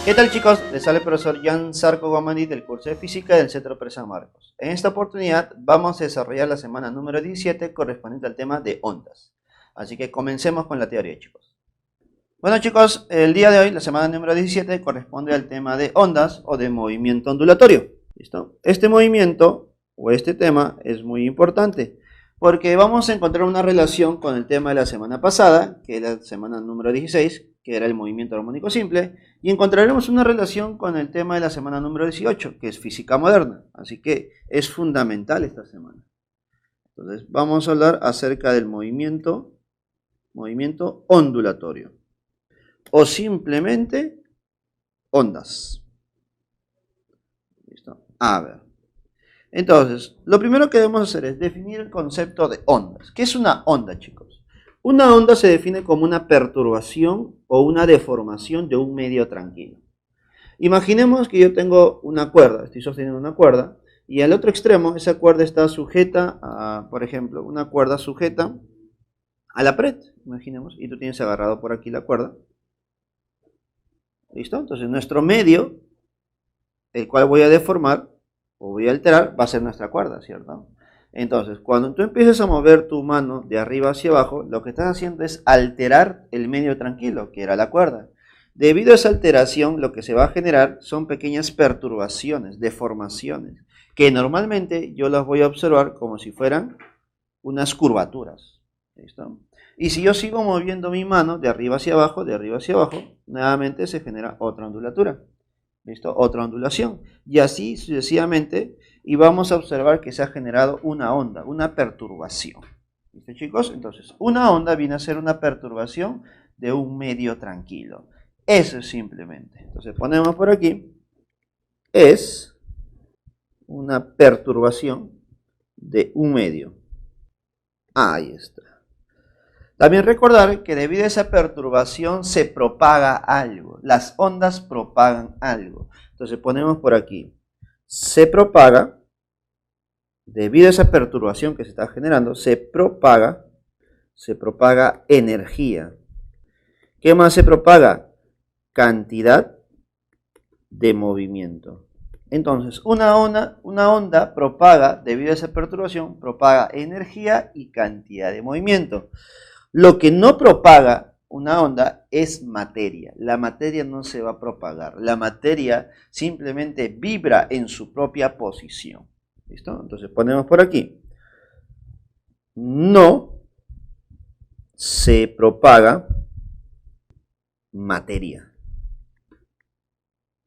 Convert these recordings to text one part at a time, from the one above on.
¿Qué tal, chicos? Les habla el profesor Jan Zarco Guamani del curso de física del Centro Pérez San Marcos. En esta oportunidad vamos a desarrollar la semana número 17 correspondiente al tema de ondas. Así que comencemos con la teoría, chicos. Bueno, chicos, el día de hoy, la semana número 17, corresponde al tema de ondas o de movimiento ondulatorio. ¿Listo? Este movimiento o este tema es muy importante porque vamos a encontrar una relación con el tema de la semana pasada, que es la semana número 16, que era el movimiento armónico simple, y encontraremos una relación con el tema de la semana número 18, que es física moderna. Así que es fundamental esta semana. Entonces vamos a hablar acerca del movimiento ondulatorio, o simplemente ondas. ¿Listo? A ver. Entonces, lo primero que debemos hacer es definir el concepto de ondas. ¿Qué es una onda, chicos? Una onda se define como una perturbación o una deformación de un medio tranquilo. Imaginemos que yo tengo una cuerda, estoy sosteniendo una cuerda, y al otro extremo esa cuerda está sujeta a, por ejemplo, una cuerda sujeta a la pared, imaginemos, y tú tienes agarrado por aquí la cuerda. ¿Listo? Entonces nuestro medio, el cual voy a deformar o voy a alterar, va a ser nuestra cuerda, ¿cierto? Entonces, cuando tú empieces a mover tu mano de arriba hacia abajo, lo que estás haciendo es alterar el medio tranquilo, que era la cuerda. Debido a esa alteración, lo que se va a generar son pequeñas perturbaciones, deformaciones, que normalmente yo las voy a observar como si fueran unas curvaturas. ¿Listo? Y si yo sigo moviendo mi mano de arriba hacia abajo, nuevamente se genera otra ondulatura. ¿Listo? Otra ondulación. Y así sucesivamente, y vamos a observar que se ha generado una onda, una perturbación. ¿Listo, chicos? Entonces, una onda viene a ser una perturbación de un medio tranquilo. Eso es simplemente. Entonces, ponemos por aquí, es una perturbación de un medio. Ahí está. También recordar que debido a esa perturbación se propaga algo. Las ondas propagan algo. Entonces ponemos por aquí, se propaga, debido a esa perturbación que se está generando, se propaga energía. ¿Qué más se propaga? Cantidad de movimiento. Entonces, una onda propaga, debido a esa perturbación, propaga energía y cantidad de movimiento. Lo que no propaga una onda es materia. La materia no se va a propagar. La materia simplemente vibra en su propia posición. ¿Listo? Entonces ponemos por aquí. No se propaga materia.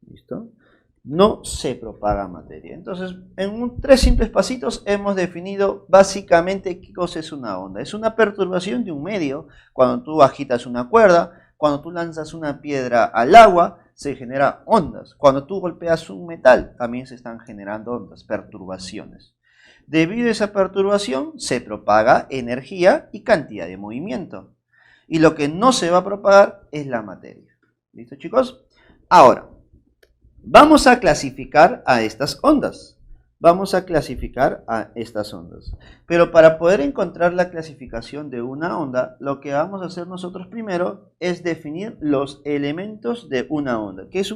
¿Listo? No se propaga materia. Entonces, en 3 simples pasitos hemos definido básicamente qué cosa es una onda. Es una perturbación de un medio. Cuando tú agitas una cuerda, cuando tú lanzas una piedra al agua, se generan ondas. Cuando tú golpeas un metal, también se están generando ondas, perturbaciones. Debido a esa perturbación, se propaga energía y cantidad de movimiento. Y lo que no se va a propagar es la materia. ¿Listo, chicos? Ahora, vamos a clasificar a estas ondas. Pero para poder encontrar la clasificación de una onda, lo que vamos a hacer nosotros primero es definir los elementos de una onda, que es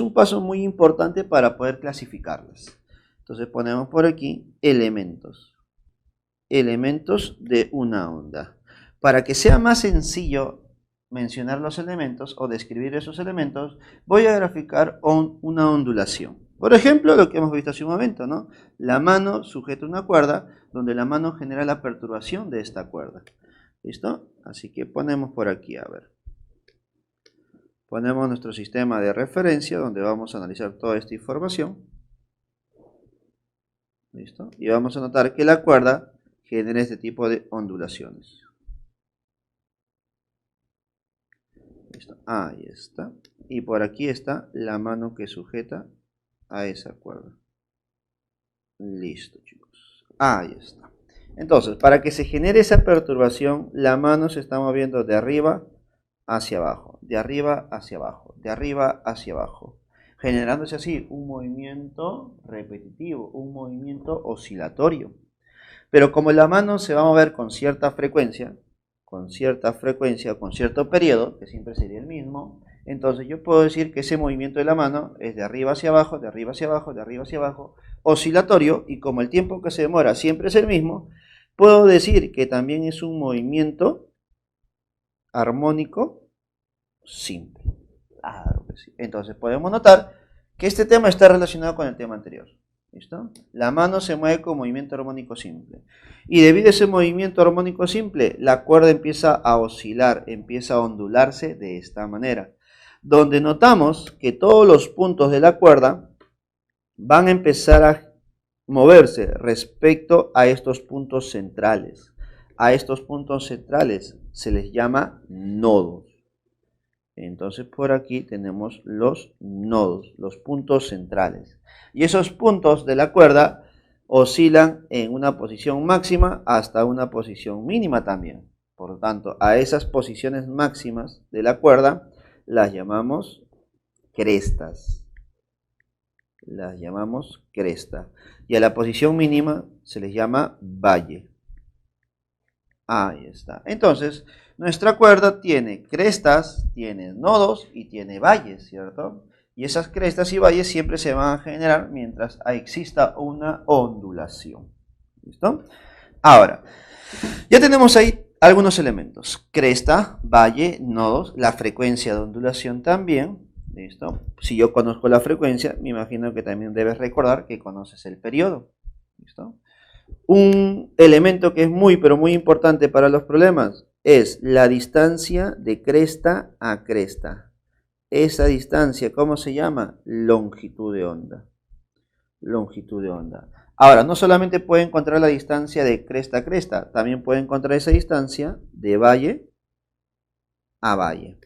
un paso muy importante para poder clasificarlas. Entonces ponemos por aquí elementos de una onda. Para que sea más sencillo mencionar los elementos o describir esos elementos, voy a graficar una ondulación. Por ejemplo, lo que hemos visto hace un momento, ¿no? La mano sujeta una cuerda, donde la mano genera la perturbación de esta cuerda. ¿Listo? Así que ponemos por aquí, a ver. Ponemos nuestro sistema de referencia, donde vamos a analizar toda esta información. ¿Listo? Y vamos a notar que la cuerda genera este tipo de ondulaciones. ¿Listo? Ahí está. Y por aquí está la mano que sujeta a esa cuerda. Listo, chicos. Ahí está. Entonces, para que se genere esa perturbación, la mano se está moviendo de arriba hacia abajo, de arriba hacia abajo, de arriba hacia abajo, generándose así un movimiento repetitivo, un movimiento oscilatorio. Pero como la mano se va a mover con cierta frecuencia, con cierto periodo, que siempre sería el mismo, Entonces yo puedo decir que ese movimiento de la mano es de arriba hacia abajo, de arriba hacia abajo, de arriba hacia abajo, oscilatorio, y como el tiempo que se demora siempre es el mismo, puedo decir que también es un movimiento armónico simple. Claro que sí. Entonces podemos notar que este tema está relacionado con el tema anterior. ¿Listo? La mano se mueve con movimiento armónico simple. Y debido a ese movimiento armónico simple, la cuerda empieza a oscilar, empieza a ondularse de esta manera. Donde notamos que todos los puntos de la cuerda van a empezar a moverse respecto a estos puntos centrales. A estos puntos centrales se les llama nodos. Entonces por aquí tenemos los nodos, los puntos centrales. Y esos puntos de la cuerda oscilan en una posición máxima hasta una posición mínima también. Por lo tanto, a esas posiciones máximas de la cuerda las llamamos crestas. Las llamamos cresta. Y a la posición mínima se les llama valle. Ahí está. Entonces, nuestra cuerda tiene crestas, tiene nodos y tiene valles, ¿cierto? Y esas crestas y valles siempre se van a generar mientras exista una ondulación. ¿Listo? Ahora, ya tenemos ahí algunos elementos. Cresta, valle, nodos, la frecuencia de ondulación también. ¿Listo? Si yo conozco la frecuencia, me imagino que también debes recordar que conoces el periodo. ¿Listo? Un elemento que es muy, pero muy importante para los problemas es la distancia de cresta a cresta. Esa distancia, ¿cómo se llama? Longitud de onda. Longitud de onda. Ahora, no solamente puede encontrar la distancia de cresta a cresta, también puede encontrar esa distancia de valle a valle.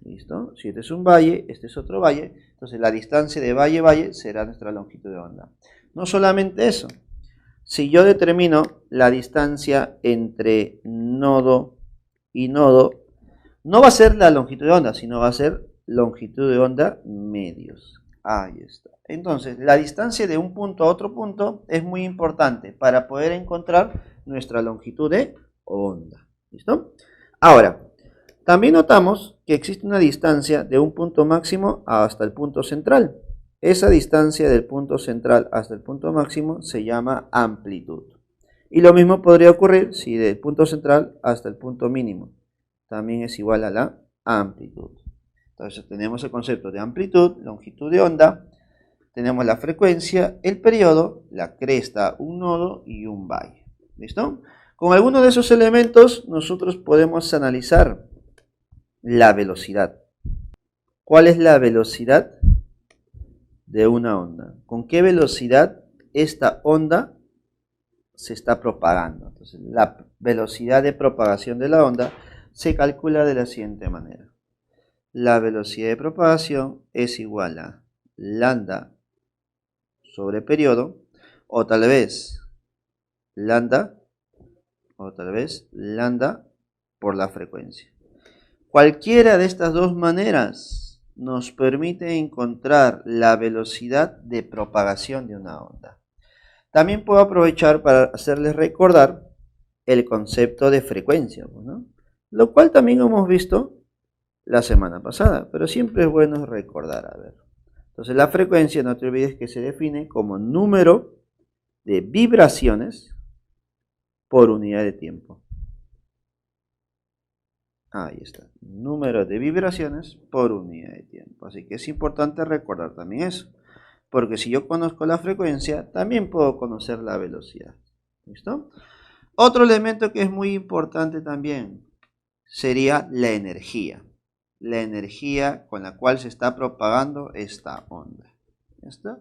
¿Listo? Si este es un valle, este es otro valle, entonces la distancia de valle a valle será nuestra longitud de onda. No solamente eso. Si yo determino la distancia entre nodo y nodo, no va a ser la longitud de onda, sino va a ser longitud de onda medios. Ahí está. Entonces, la distancia de un punto a otro punto es muy importante para poder encontrar nuestra longitud de onda. ¿Listo? Ahora, también notamos que existe una distancia de un punto máximo hasta el punto central. Esa distancia del punto central hasta el punto máximo se llama amplitud. Y lo mismo podría ocurrir si del punto central hasta el punto mínimo también es igual a la amplitud. Entonces tenemos el concepto de amplitud, longitud de onda, tenemos la frecuencia, el periodo, la cresta, un nodo y un valle. ¿Listo? Con alguno de esos elementos nosotros podemos analizar la velocidad. ¿Cuál es la velocidad de una onda? ¿Con qué velocidad esta onda se está propagando? Entonces, la velocidad de propagación de la onda se calcula de la siguiente manera. La velocidad de propagación es igual a lambda sobre periodo, o tal vez lambda por la frecuencia. Cualquiera de estas dos maneras nos permite encontrar la velocidad de propagación de una onda. También puedo aprovechar para hacerles recordar el concepto de frecuencia, ¿no? Lo cual también hemos visto la semana pasada, pero siempre es bueno recordar. A ver. Entonces la frecuencia, no te olvides que se define como número de vibraciones por unidad de tiempo. Ahí está, número de vibraciones por unidad de tiempo. Así que es importante recordar también eso, porque si yo conozco la frecuencia, también puedo conocer la velocidad. ¿Listo? Otro elemento que es muy importante también sería la energía. La energía con la cual se está propagando esta onda. ¿Listo?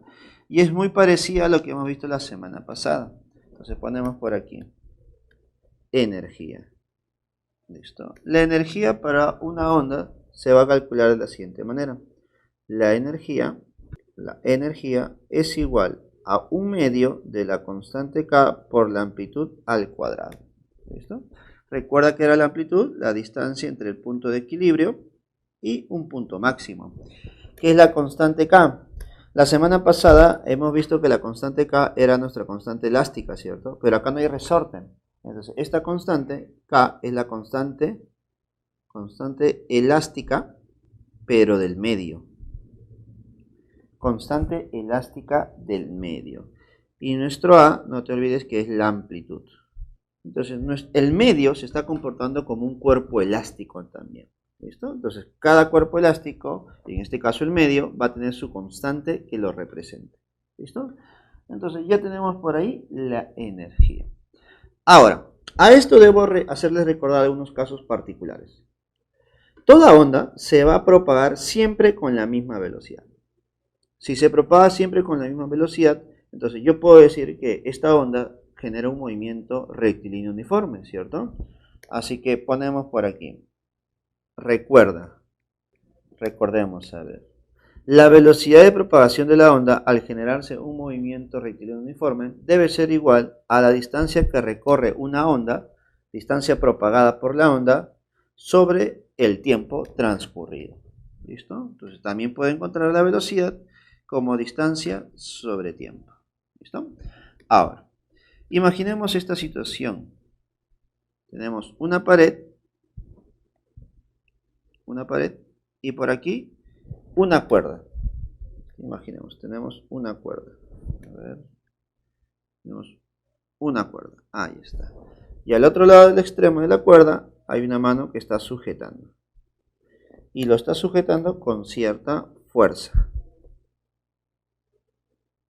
Y es muy parecida a lo que hemos visto la semana pasada. Entonces ponemos por aquí energía. ¿Listo? La energía para una onda se va a calcular de la siguiente manera. La energía es igual a 1/2 de la constante K por la amplitud al cuadrado. ¿Listo? Recuerda que era la amplitud, la distancia entre el punto de equilibrio y un punto máximo. ¿Qué es la constante K? La semana pasada hemos visto que la constante K era nuestra constante elástica, ¿cierto? Pero acá no hay resorte. Entonces, esta constante K es la constante elástica, pero del medio. Constante elástica del medio. Y nuestro A, no te olvides que es la amplitud. Entonces, el medio se está comportando como un cuerpo elástico también. ¿Listo? Entonces, cada cuerpo elástico, en este caso el medio, va a tener su constante que lo represente. ¿Listo? Entonces, ya tenemos por ahí la energía. Ahora, a esto debo hacerles recordar algunos casos particulares. Toda onda se va a propagar siempre con la misma velocidad. Si se propaga siempre con la misma velocidad, entonces yo puedo decir que esta onda genera un movimiento rectilíneo uniforme, ¿cierto? Así que ponemos por aquí. Recordemos, a ver. La velocidad de propagación de la onda al generarse un movimiento rectilíneo uniforme debe ser igual a la distancia que recorre una onda, distancia propagada por la onda, sobre el tiempo transcurrido. ¿Listo? Entonces también puedo encontrar la velocidad como distancia sobre tiempo. ¿Listo? Ahora, imaginemos esta situación. Tenemos una pared y por aquí una cuerda. Imaginemos, tenemos una cuerda. A ver, tenemos una cuerda. Ahí está. Y al otro lado del extremo de la cuerda hay una mano que está sujetando. Y lo está sujetando con cierta fuerza.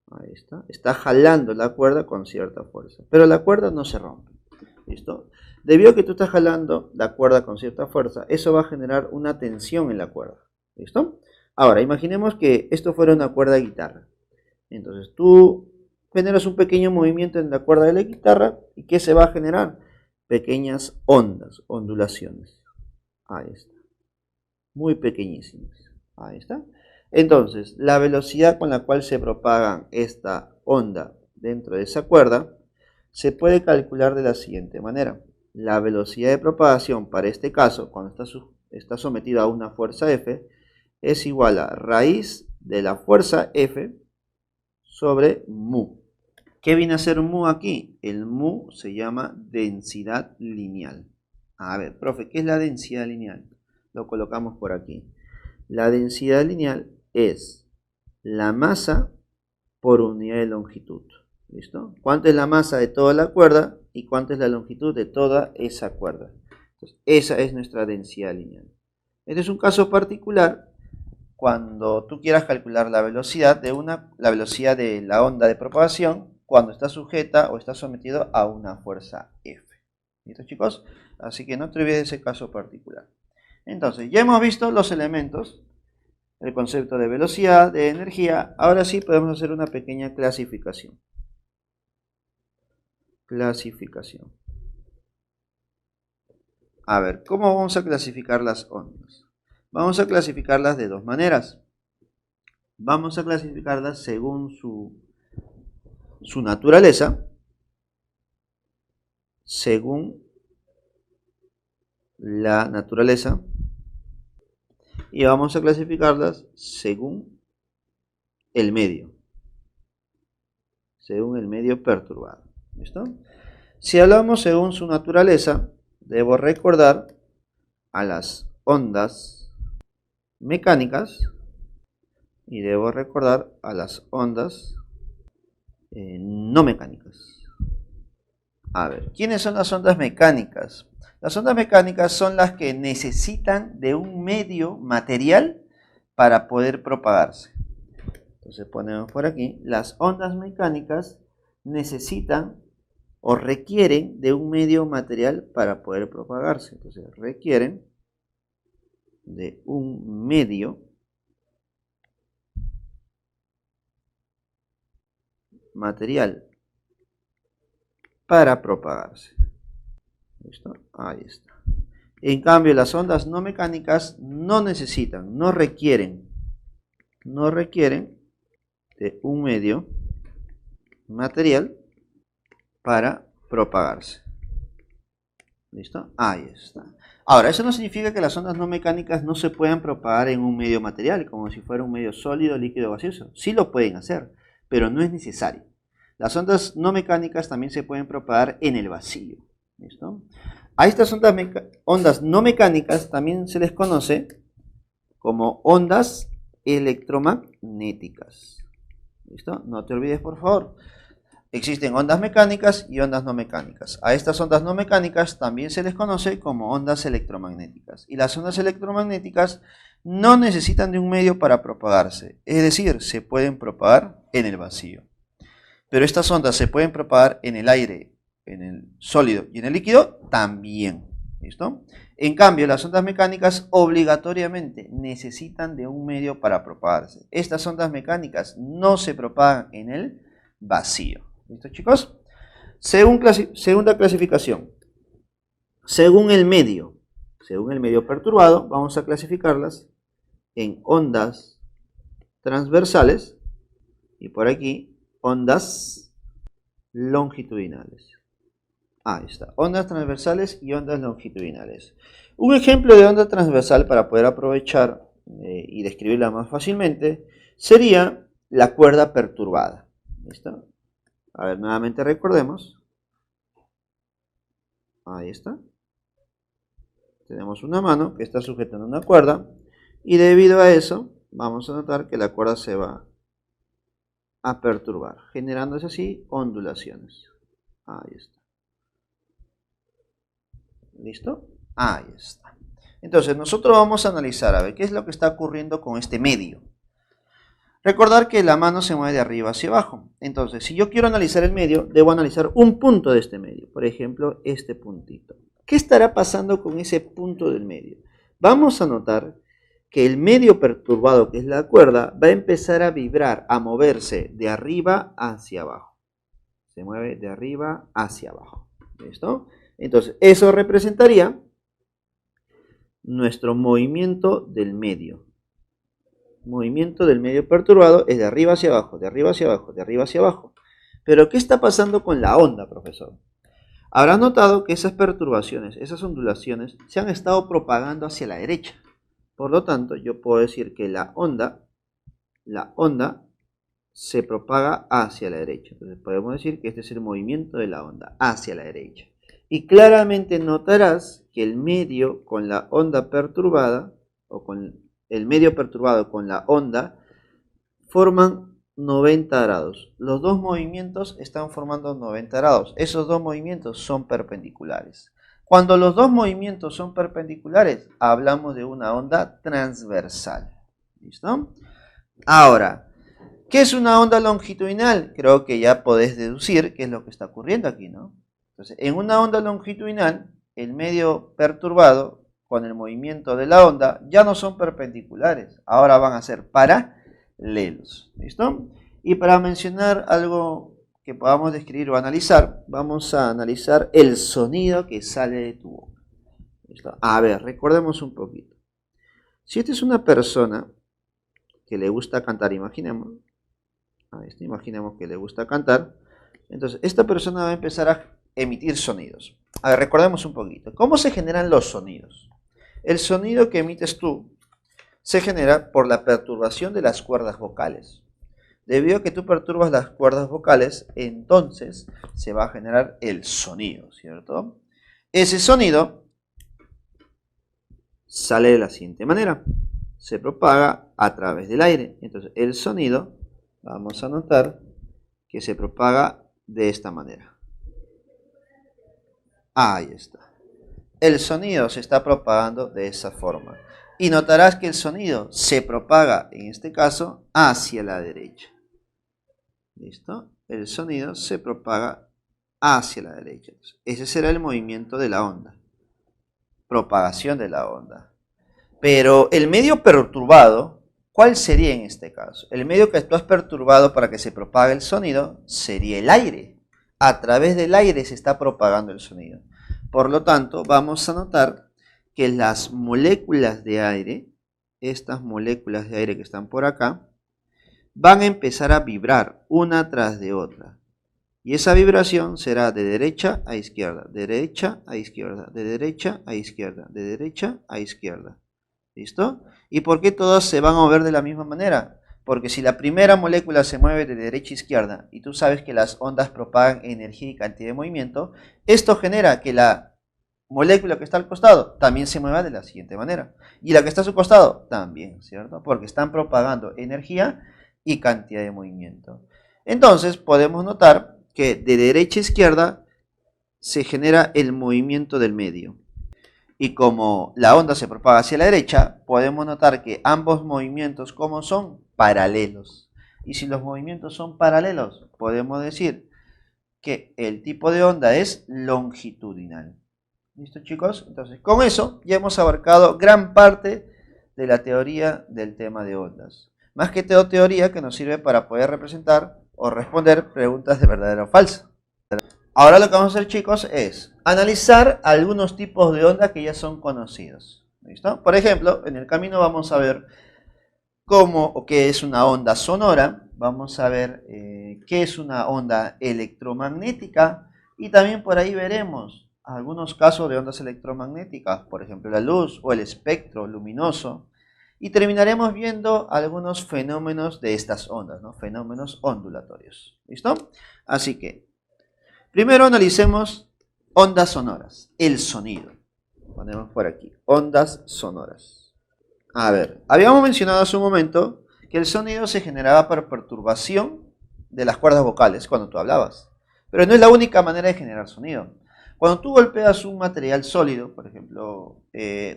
Ahí está. Está jalando la cuerda con cierta fuerza. Pero la cuerda no se rompe. ¿Listo? Debido a que tú estás jalando la cuerda con cierta fuerza, eso va a generar una tensión en la cuerda. ¿Listo? Ahora, imaginemos que esto fuera una cuerda de guitarra. Entonces tú generas un pequeño movimiento en la cuerda de la guitarra. ¿Y qué se va a generar? Pequeñas ondas, ondulaciones. Ahí está. Muy pequeñísimas. Ahí está. Entonces, la velocidad con la cual se propagan esta onda dentro de esa cuerda se puede calcular de la siguiente manera. La velocidad de propagación para este caso, cuando está sometida a una fuerza F, es igual a raíz de la fuerza F sobre mu. ¿Qué viene a ser mu aquí? El mu se llama densidad lineal. A ver, profe, ¿qué es la densidad lineal? Lo colocamos por aquí. La densidad lineal es la masa por unidad de longitud. ¿Listo? ¿Cuánto es la masa de toda la cuerda y cuánto es la longitud de toda esa cuerda? Entonces, esa es nuestra densidad lineal. Este es un caso particular cuando tú quieras calcular la velocidad de la onda de propagación cuando está sujeta o está sometido a una fuerza F. ¿Listo, chicos? Así que no te olvides de ese caso particular. Entonces, ya hemos visto los elementos, el concepto de velocidad, de energía. Ahora sí podemos hacer una pequeña clasificación. A ver, ¿cómo vamos a clasificar las ondas? Vamos a clasificarlas de dos maneras. Vamos a clasificarlas según su naturaleza, según la naturaleza, y vamos a clasificarlas según el medio perturbado. ¿Listo? Si hablamos según su naturaleza, debo recordar a las ondas mecánicas y debo recordar a las ondas no mecánicas. A ver, ¿quiénes son las ondas mecánicas? Las ondas mecánicas son las que necesitan de un medio material para poder propagarse. Entonces ponemos por aquí, las ondas mecánicas necesitan o requieren de un medio material para poder propagarse. Entonces requieren de un medio material para propagarse. ¿Listo? Ahí está. En cambio, las ondas no mecánicas no necesitan, no requieren de un medio material para propagarse. ¿Listo? Ahí está. Ahora, eso no significa que las ondas no mecánicas no se puedan propagar en un medio material, como si fuera un medio sólido, líquido o gaseoso. Sí lo pueden hacer, pero no es necesario. Las ondas no mecánicas también se pueden propagar en el vacío. ¿Listo? A estas ondas no mecánicas también se les conoce como ondas electromagnéticas. ¿Listo? No te olvides, por favor. Existen ondas mecánicas y ondas no mecánicas. A estas ondas no mecánicas también se les conoce como ondas electromagnéticas. Y las ondas electromagnéticas no necesitan de un medio para propagarse. Es decir, se pueden propagar en el vacío. Pero estas ondas se pueden propagar en el aire, en el sólido y en el líquido también. ¿Listo? En cambio, las ondas mecánicas obligatoriamente necesitan de un medio para propagarse. Estas ondas mecánicas no se propagan en el vacío. ¿Listo, chicos? Segunda clasificación. Según el medio perturbado, vamos a clasificarlas en ondas transversales y por aquí ondas longitudinales. Ahí está, ondas transversales y ondas longitudinales. Un ejemplo de onda transversal para poder aprovechar y describirla más fácilmente sería la cuerda perturbada. ¿Listo? A ver, nuevamente recordemos. Ahí está. Tenemos una mano que está sujetando una cuerda y debido a eso vamos a notar que la cuerda se va a perturbar, generándose así ondulaciones. Ahí está. ¿Listo? Ahí está. Entonces nosotros vamos a analizar a ver qué es lo que está ocurriendo con este medio. Recordar que la mano se mueve de arriba hacia abajo. Entonces, si yo quiero analizar el medio, debo analizar un punto de este medio. Por ejemplo, este puntito. ¿Qué estará pasando con ese punto del medio? Vamos a notar que el medio perturbado, que es la cuerda, va a empezar a vibrar, a moverse de arriba hacia abajo. Se mueve de arriba hacia abajo. ¿Listo? Entonces, eso representaría nuestro movimiento del medio. Movimiento del medio perturbado es de arriba hacia abajo, de arriba hacia abajo, de arriba hacia abajo. Pero, ¿qué está pasando con la onda, profesor? Habrás notado que esas perturbaciones, esas ondulaciones, se han estado propagando hacia la derecha. Por lo tanto, yo puedo decir que la onda se propaga hacia la derecha. Entonces, podemos decir que este es el movimiento de la onda, hacia la derecha. Y claramente notarás que el medio con la onda perturbada, o con el medio perturbado con la onda, forman 90 grados. Los dos movimientos están formando 90 grados. Esos dos movimientos son perpendiculares. Cuando los dos movimientos son perpendiculares, hablamos de una onda transversal. ¿Listo? Ahora, ¿qué es una onda longitudinal? Creo que ya podés deducir qué es lo que está ocurriendo aquí, ¿no? Entonces, en una onda longitudinal, el medio perturbado con el movimiento de la onda ya no son perpendiculares, ahora van a ser paralelos. ¿Listo? Y para mencionar algo que podamos describir o analizar, vamos a analizar el sonido que sale de tu boca. ¿Listo? A ver, recordemos un poquito. Si esta es una persona que le gusta cantar, imaginemos que le gusta cantar, entonces esta persona va a empezar a emitir sonidos. A ver, recordemos un poquito. ¿Cómo se generan los sonidos? El sonido que emites tú se genera por la perturbación de las cuerdas vocales. Debido a que tú perturbas las cuerdas vocales, entonces se va a generar el sonido, ¿cierto? Ese sonido sale de la siguiente manera. Se propaga a través del aire. Entonces el sonido, vamos a notar que se propaga de esta manera. Ahí está. El sonido se está propagando de esa forma. Y notarás que el sonido se propaga, en este caso, hacia la derecha. ¿Listo? El sonido se propaga hacia la derecha. Ese será el movimiento de la onda. Propagación de la onda. Pero el medio perturbado, ¿cuál sería en este caso? El medio que tú has perturbado para que se propague el sonido sería el aire. A través del aire se está propagando el sonido. Por lo tanto, vamos a notar que las moléculas de aire, estas moléculas de aire que están por acá, van a empezar a vibrar una tras de otra. Y esa vibración será de derecha a izquierda, de derecha a izquierda, de derecha a izquierda, de derecha a izquierda. ¿Listo? ¿Y por qué todas se van a mover de la misma manera? Porque si la primera molécula se mueve de derecha a izquierda, y tú sabes que las ondas propagan energía y cantidad de movimiento, esto genera que la molécula que está al costado también se mueva de la siguiente manera. Y la que está a su costado también, ¿cierto? Porque están propagando energía y cantidad de movimiento. Entonces podemos notar que de derecha a izquierda se genera el movimiento del medio. Y como la onda se propaga hacia la derecha, podemos notar que ambos movimientos, ¿cómo son? Paralelos. Y si los movimientos son paralelos, podemos decir que el tipo de onda es longitudinal. ¿Listo, chicos? Entonces, con eso ya hemos abarcado gran parte de la teoría del tema de ondas. Más que todo teoría que nos sirve para poder representar o responder preguntas de verdadero o falso. Ahora lo que vamos a hacer, chicos, es analizar algunos tipos de ondas que ya son conocidos. ¿Listo? Por ejemplo, en el camino vamos a ver cómo o qué es una onda sonora, vamos a ver qué es una onda electromagnética y también por ahí veremos algunos casos de ondas electromagnéticas, por ejemplo la luz o el espectro luminoso, y terminaremos viendo algunos fenómenos de estas ondas, ¿no? Fenómenos ondulatorios. ¿Listo? Así que primero analicemos ondas sonoras, el sonido. Ponemos por aquí, ondas sonoras. A ver, habíamos mencionado hace un momento que el sonido se generaba por perturbación de las cuerdas vocales cuando tú hablabas. Pero no es la única manera de generar sonido. Cuando tú golpeas un material sólido, por ejemplo,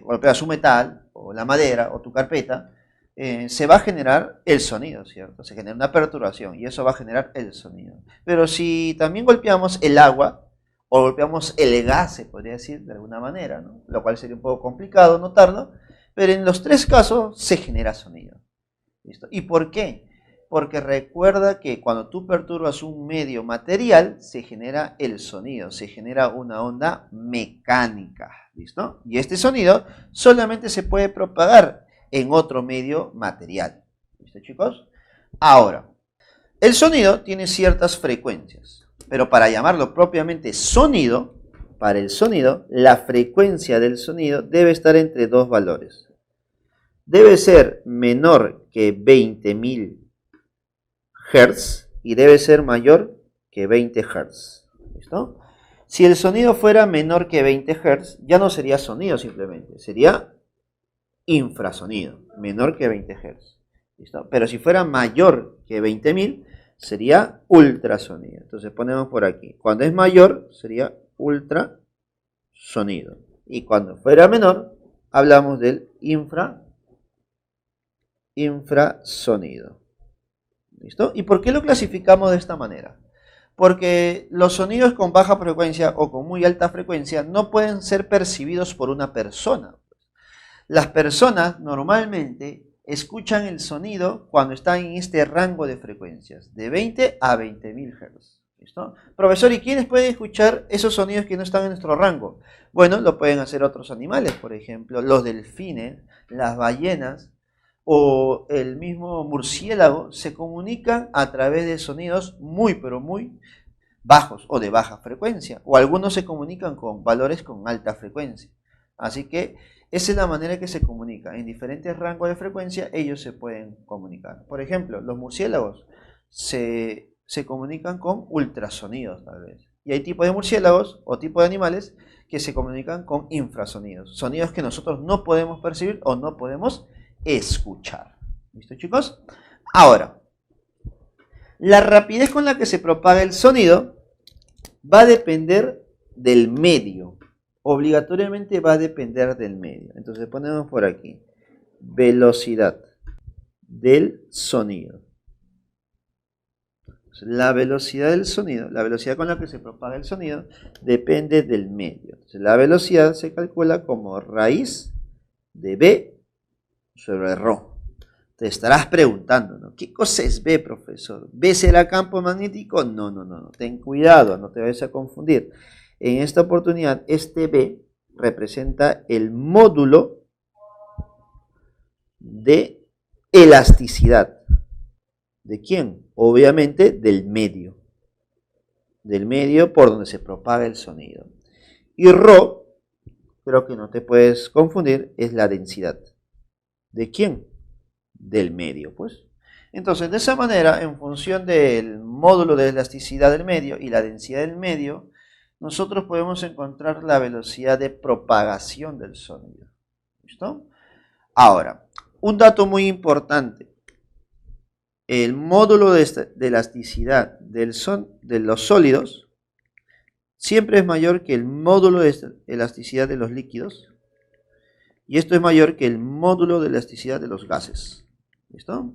golpeas un metal, o la madera, o tu carpeta, se va a generar el sonido, ¿cierto? Se genera una perturbación y eso va a generar el sonido. Pero si también golpeamos el agua, o golpeamos el gas, se podría decir de alguna manera, ¿no? Lo cual sería un poco complicado notarlo, pero en los tres casos se genera sonido. ¿Listo? ¿Y por qué? Porque recuerda que cuando tú perturbas un medio material, se genera el sonido, se genera una onda mecánica. ¿Listo? Y este sonido solamente se puede propagar en otro medio material. ¿Listo, chicos? Ahora, el sonido tiene ciertas frecuencias, pero para llamarlo propiamente sonido, para el sonido, la frecuencia del sonido debe estar entre dos valores. Debe ser menor que 20.000 Hz y debe ser mayor que 20 Hz. ¿Listo? Si el sonido fuera menor que 20 Hz, ya no sería sonido simplemente, sería infrasonido, menor que 20 Hz. ¿Listo? Pero si fuera mayor que 20.000, sería ultrasonido. Entonces ponemos por aquí, cuando es mayor sería ultrasonido. Y cuando fuera menor, hablamos del infrasonido. ¿Listo? ¿Y por qué lo clasificamos de esta manera? Porque los sonidos con baja frecuencia o con muy alta frecuencia no pueden ser percibidos por una persona. Las personas normalmente escuchan el sonido cuando están en este rango de frecuencias, de 20 a 20.000 Hz. ¿Listo? Profesor, ¿y quiénes pueden escuchar esos sonidos que no están en nuestro rango? Bueno, lo pueden hacer otros animales, por ejemplo, los delfines, las ballenas o el mismo murciélago se comunican a través de sonidos muy, pero muy bajos o de baja frecuencia, o algunos se comunican con valores con alta frecuencia. Así que esa es la manera que se comunica. En diferentes rangos de frecuencia ellos se pueden comunicar. Por ejemplo, los murciélagos se comunican con ultrasonidos tal vez. Y hay tipos de murciélagos o tipos de animales que se comunican con infrasonidos. Sonidos que nosotros no podemos percibir o no podemos escuchar. ¿Listo, chicos? Ahora, la rapidez con la que se propaga el sonido va a depender del medio. Obligatoriamente va a depender del medio. Entonces ponemos por aquí velocidad del sonido. La velocidad del sonido, la velocidad con la que se propaga el sonido, depende del medio. Entonces, la velocidad se calcula como raíz de B sobre ρ. Te estarás preguntando, ¿no? ¿Qué cosa es B, profesor? ¿B será campo magnético? No, no, no, no. Ten cuidado, no te vayas a confundir. En esta oportunidad, este B representa el módulo de elasticidad. ¿De quién? Obviamente del medio. Del medio por donde se propaga el sonido. Y ρ, creo que no te puedes confundir, es la densidad. ¿De quién? Del medio, pues. Entonces, de esa manera, en función del módulo de elasticidad del medio y la densidad del medio, nosotros podemos encontrar la velocidad de propagación del sonido. ¿Listo? Ahora, un dato muy importante. El módulo de elasticidad de los sólidos siempre es mayor que el módulo de elasticidad de los líquidos. Y esto es mayor que el módulo de elasticidad de los gases. ¿Listo?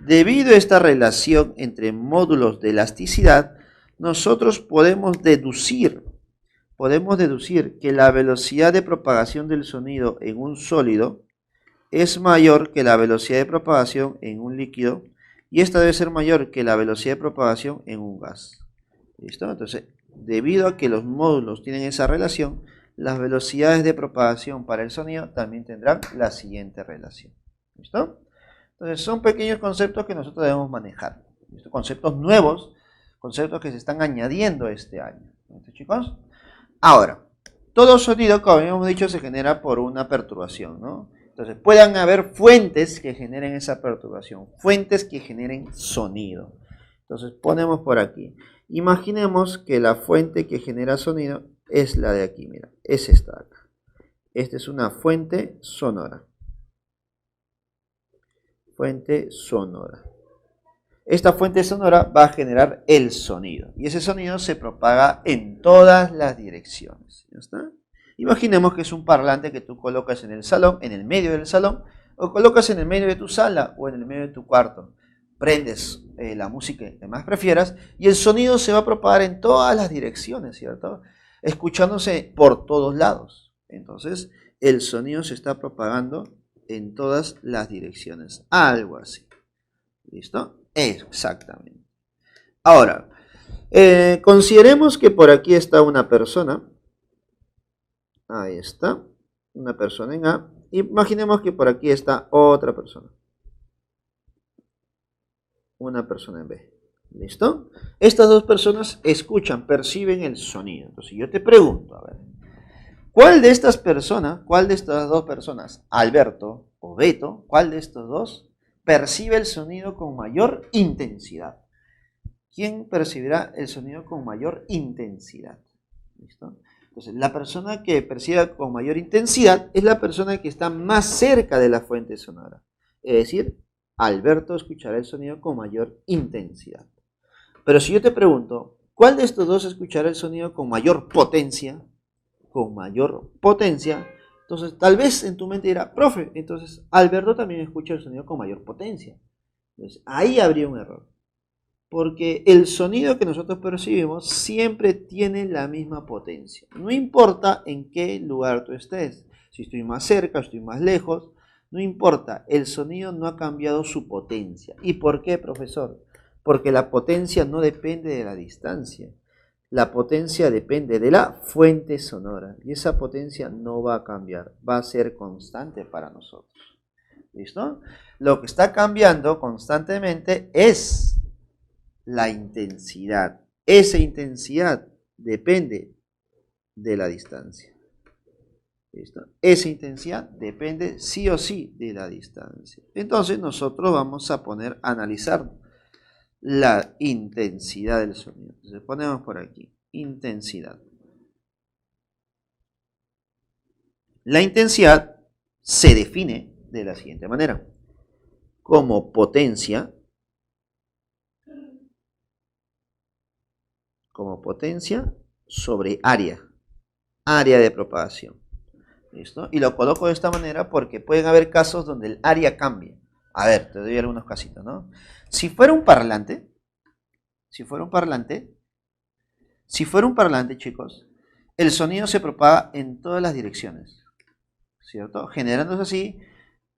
Debido a esta relación entre módulos de elasticidad, nosotros podemos deducir que la velocidad de propagación del sonido en un sólido es mayor que la velocidad de propagación en un líquido, y esta debe ser mayor que la velocidad de propagación en un gas. ¿Listo? Entonces, debido a que los módulos tienen esa relación, las velocidades de propagación para el sonido también tendrán la siguiente relación. ¿Listo? Entonces, son pequeños conceptos que nosotros debemos manejar. ¿Listo? Conceptos nuevos, conceptos que se están añadiendo este año. ¿Listo, chicos? Ahora, todo sonido, como habíamos dicho, se genera por una perturbación, ¿no? Entonces, puedan haber fuentes que generen esa perturbación, fuentes que generen sonido. Entonces, ponemos por aquí. Imaginemos que la fuente que genera sonido es la de aquí, mira, es esta de acá. Esta es una fuente sonora. Fuente sonora. Esta fuente sonora va a generar el sonido, y ese sonido se propaga en todas las direcciones. ¿Ya está? Imaginemos que es un parlante que tú colocas en el salón, en el medio del salón, o colocas en el medio de tu sala o en el medio de tu cuarto. Prendes la música que más prefieras y el sonido se va a propagar en todas las direcciones, ¿cierto? Escuchándose por todos lados. Entonces, el sonido se está propagando en todas las direcciones. Algo así. ¿Listo? Exactamente. Ahora, consideremos que por aquí está una persona. Ahí está, una persona en A. Imaginemos que por aquí está otra persona. Una persona en B. ¿Listo? Estas dos personas escuchan, perciben el sonido. Entonces yo te pregunto, a ver, ¿cuál de estas dos personas, Alberto o Beto, cuál de estos dos percibe el sonido con mayor intensidad? ¿Quién percibirá el sonido con mayor intensidad? ¿Listo? Entonces, la persona que percibe con mayor intensidad es la persona que está más cerca de la fuente sonora. Es decir, Alberto escuchará el sonido con mayor intensidad. Pero si yo te pregunto, ¿cuál de estos dos escuchará el sonido con mayor potencia? Con mayor potencia. Entonces, tal vez en tu mente dirá, profe, entonces Alberto también escucha el sonido con mayor potencia. Entonces, ahí habría un error. Porque el sonido que nosotros percibimos siempre tiene la misma potencia. No importa en qué lugar tú estés. Si estoy más cerca, estoy más lejos. No importa, el sonido no ha cambiado su potencia. ¿Y por qué, profesor? Porque la potencia no depende de la distancia. La potencia depende de la fuente sonora. Y esa potencia no va a cambiar. Va a ser constante para nosotros. ¿Listo? Lo que está cambiando constantemente es la intensidad. Esa intensidad depende de la distancia. ¿Listo? Esa intensidad depende sí o sí de la distancia. Entonces nosotros vamos a analizar la intensidad del sonido. Entonces ponemos por aquí, intensidad. La intensidad se define de la siguiente manera: como potencia sobre área de propagación. ¿Listo? Y lo coloco de esta manera porque pueden haber casos donde el área cambie. A ver, te doy algunos casitos, ¿no? Si fuera un parlante, chicos, el sonido se propaga en todas las direcciones, ¿cierto? Generándose así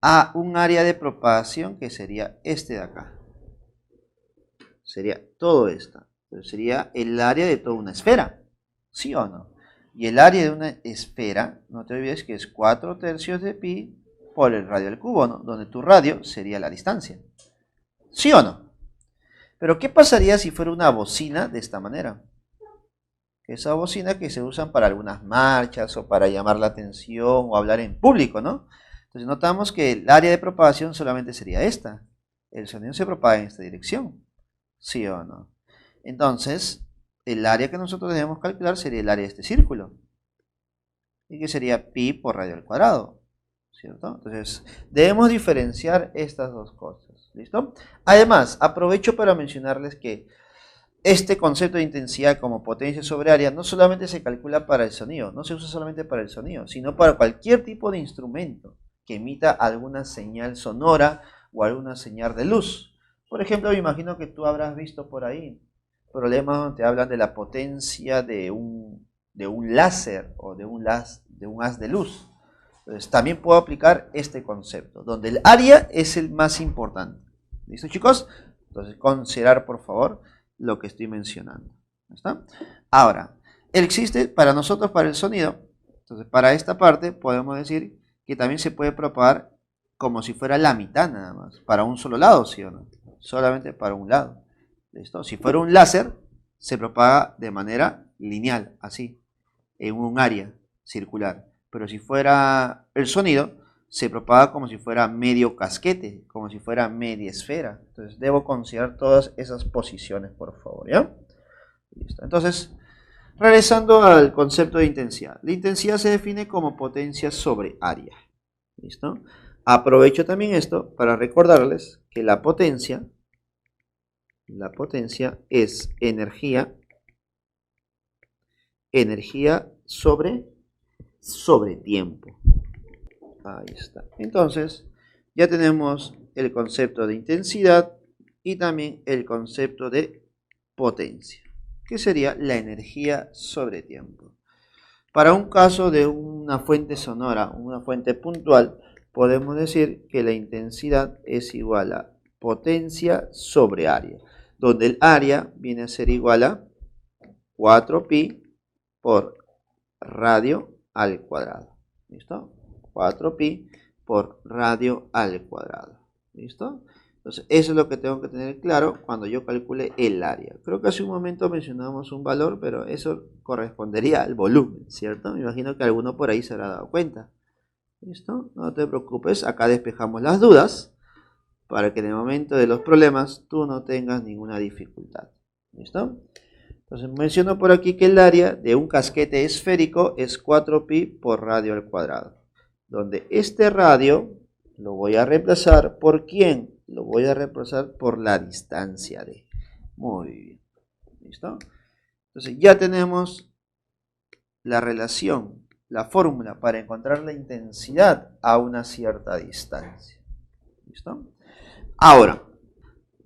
a un área de propagación que sería este de acá. Sería todo esto. Entonces sería el área de toda una esfera, ¿sí o no? Y el área de una esfera, no te olvides que es 4/3 de pi por el radio al cubo, ¿no? Donde tu radio sería la distancia, ¿sí o no? Pero ¿qué pasaría si fuera una bocina de esta manera? Esa bocina que se usan para algunas marchas o para llamar la atención o hablar en público, ¿no? Entonces notamos que el área de propagación solamente sería esta. El sonido se propaga en esta dirección, ¿sí o no? Entonces, el área que nosotros debemos calcular sería el área de este círculo. Y que sería pi por radio al cuadrado, ¿cierto? Entonces, debemos diferenciar estas dos cosas, ¿listo? Además, aprovecho para mencionarles que este concepto de intensidad como potencia sobre área no solamente se calcula para el sonido, no se usa solamente para el sonido, sino para cualquier tipo de instrumento que emita alguna señal sonora o alguna señal de luz. Por ejemplo, me imagino que tú habrás visto por ahí problemas donde te hablan de la potencia de un láser o de un haz de luz. Entonces, también puedo aplicar este concepto, donde el área es el más importante. ¿Listo, chicos? Entonces, considerar, por favor, lo que estoy mencionando. ¿Está? Ahora, existe para nosotros, para el sonido, entonces para esta parte podemos decir que también se puede propagar como si fuera la mitad nada más, para un solo lado, ¿sí o no? Solamente para un lado. ¿Listo? Si fuera un láser, se propaga de manera lineal, así, en un área circular. Pero si fuera el sonido, se propaga como si fuera medio casquete, como si fuera media esfera. Entonces debo considerar todas esas posiciones, por favor, ¿ya? Listo. Entonces, regresando al concepto de intensidad. La intensidad se define como potencia sobre área. ¿Listo? Aprovecho también esto para recordarles que la potencia es energía sobre tiempo. Ahí está. Entonces, ya tenemos el concepto de intensidad y también el concepto de potencia, que sería la energía sobre tiempo. Para un caso de una fuente sonora, una fuente puntual, podemos decir que la intensidad es igual a potencia sobre área, donde el área viene a ser igual a 4pi por radio al cuadrado. ¿Listo? 4pi por radio al cuadrado. ¿Listo? Entonces, eso es lo que tengo que tener claro cuando yo calcule el área. Creo que hace un momento mencionamos un valor, pero eso correspondería al volumen, ¿cierto? Me imagino que alguno por ahí se habrá dado cuenta. ¿Listo? No te preocupes, acá despejamos las dudas para que en el momento de los problemas tú no tengas ninguna dificultad. ¿Listo? Entonces menciono por aquí que el área de un casquete esférico es 4pi por radio al cuadrado, donde este radio lo voy a reemplazar por ¿quién? Lo voy a reemplazar por la distancia d. Muy bien. ¿Listo? Entonces ya tenemos la relación, la fórmula para encontrar la intensidad a una cierta distancia. ¿Listo? Ahora,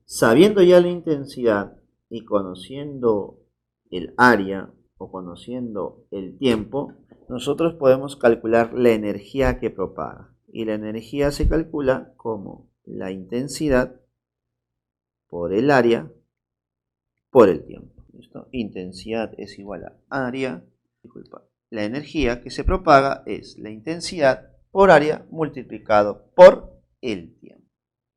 sabiendo ya la intensidad y conociendo el área o conociendo el tiempo, nosotros podemos calcular la energía que propaga. Y la energía se calcula como la intensidad por el área por el tiempo. ¿Listo? Intensidad es igual a área, la energía que se propaga es la intensidad por área multiplicado por el tiempo.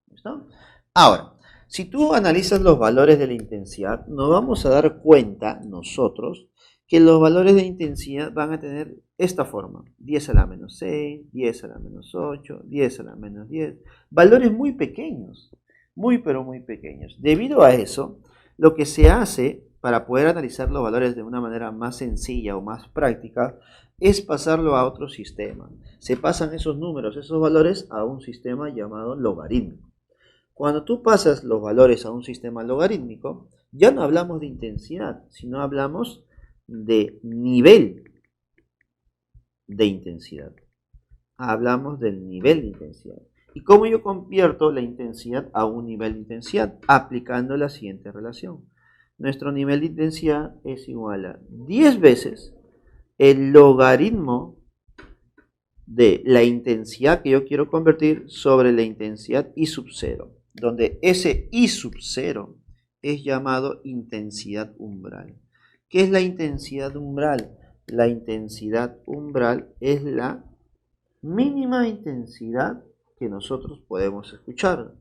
¿Listo? Ahora, si tú analizas los valores de la intensidad, nos vamos a dar cuenta nosotros que los valores de intensidad van a tener esta forma: 10 a la menos 6, 10 a la menos 8, 10 a la menos 10, valores muy pequeños, muy pero muy pequeños. Debido a eso, lo que se hace para poder analizar los valores de una manera más sencilla o más práctica es pasarlo a otro sistema. Se pasan esos números, esos valores a un sistema llamado logarítmico. Cuando tú pasas los valores a un sistema logarítmico, ya no hablamos de intensidad, sino hablamos de nivel de intensidad. Hablamos del nivel de intensidad. ¿Y cómo yo convierto la intensidad a un nivel de intensidad? Aplicando la siguiente relación. Nuestro nivel de intensidad es igual a 10 veces el logaritmo de la intensidad que yo quiero convertir sobre la intensidad I sub 0, donde ese I sub 0 es llamado intensidad umbral. ¿Qué es la intensidad umbral? La intensidad umbral es la mínima intensidad que nosotros podemos escuchar,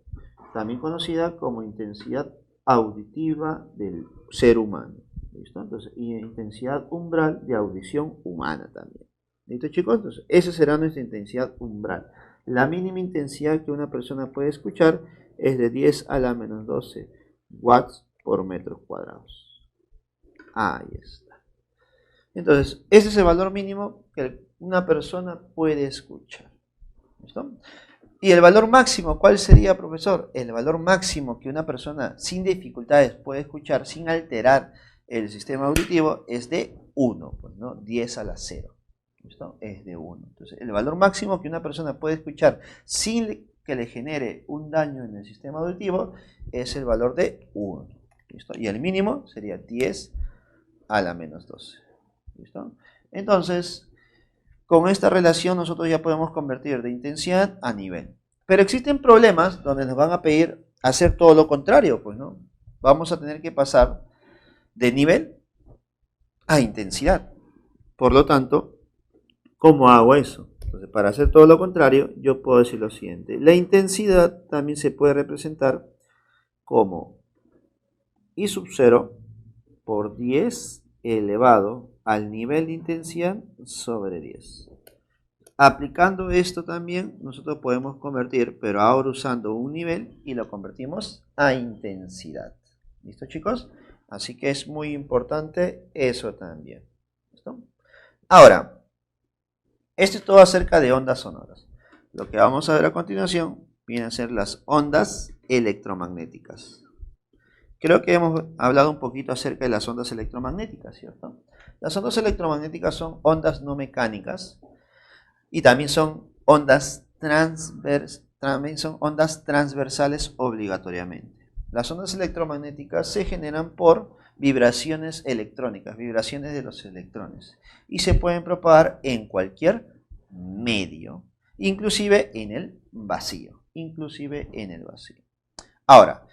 también conocida como intensidad auditiva del ser humano. ¿Listo? Entonces, intensidad umbral de audición humana también. ¿Listo, chicos? Entonces, esa será nuestra intensidad umbral. La mínima intensidad que una persona puede escuchar es de 10 a la menos 12 watts por metros cuadrados. Ahí está. Entonces, ese es el valor mínimo que una persona puede escuchar. ¿Listo? Y el valor máximo, ¿cuál sería, profesor? El valor máximo que una persona sin dificultades puede escuchar sin alterar el sistema auditivo es de 1, pues, ¿no? 10 a la 0. ¿Listo? Es de 1. Entonces, el valor máximo que una persona puede escuchar sin que le genere un daño en el sistema auditivo es el valor de 1. ¿Listo? Y el mínimo sería 10 a la menos 12. ¿Listo? Entonces, con esta relación nosotros ya podemos convertir de intensidad a nivel. Pero existen problemas donde nos van a pedir hacer todo lo contrario, pues, ¿no? Vamos a tener que pasar de nivel a intensidad. Por lo tanto, ¿cómo hago eso? Entonces, para hacer todo lo contrario, yo puedo decir lo siguiente. La intensidad también se puede representar como I sub 0 por 10 elevado al nivel de intensidad sobre 10. Aplicando esto también, nosotros podemos convertir, pero ahora usando un nivel, y lo convertimos a intensidad. ¿Listo, chicos? Así que es muy importante eso también. ¿Listo? Ahora, esto es todo acerca de ondas sonoras. Lo que vamos a ver a continuación vienen a ser las ondas electromagnéticas. Creo que hemos hablado un poquito acerca de las ondas electromagnéticas, ¿cierto? Las ondas electromagnéticas son ondas no mecánicas y también son ondas transversales obligatoriamente. Las ondas electromagnéticas se generan por vibraciones electrónicas, vibraciones de los electrones, y se pueden propagar en cualquier medio, inclusive en el vacío, Ahora,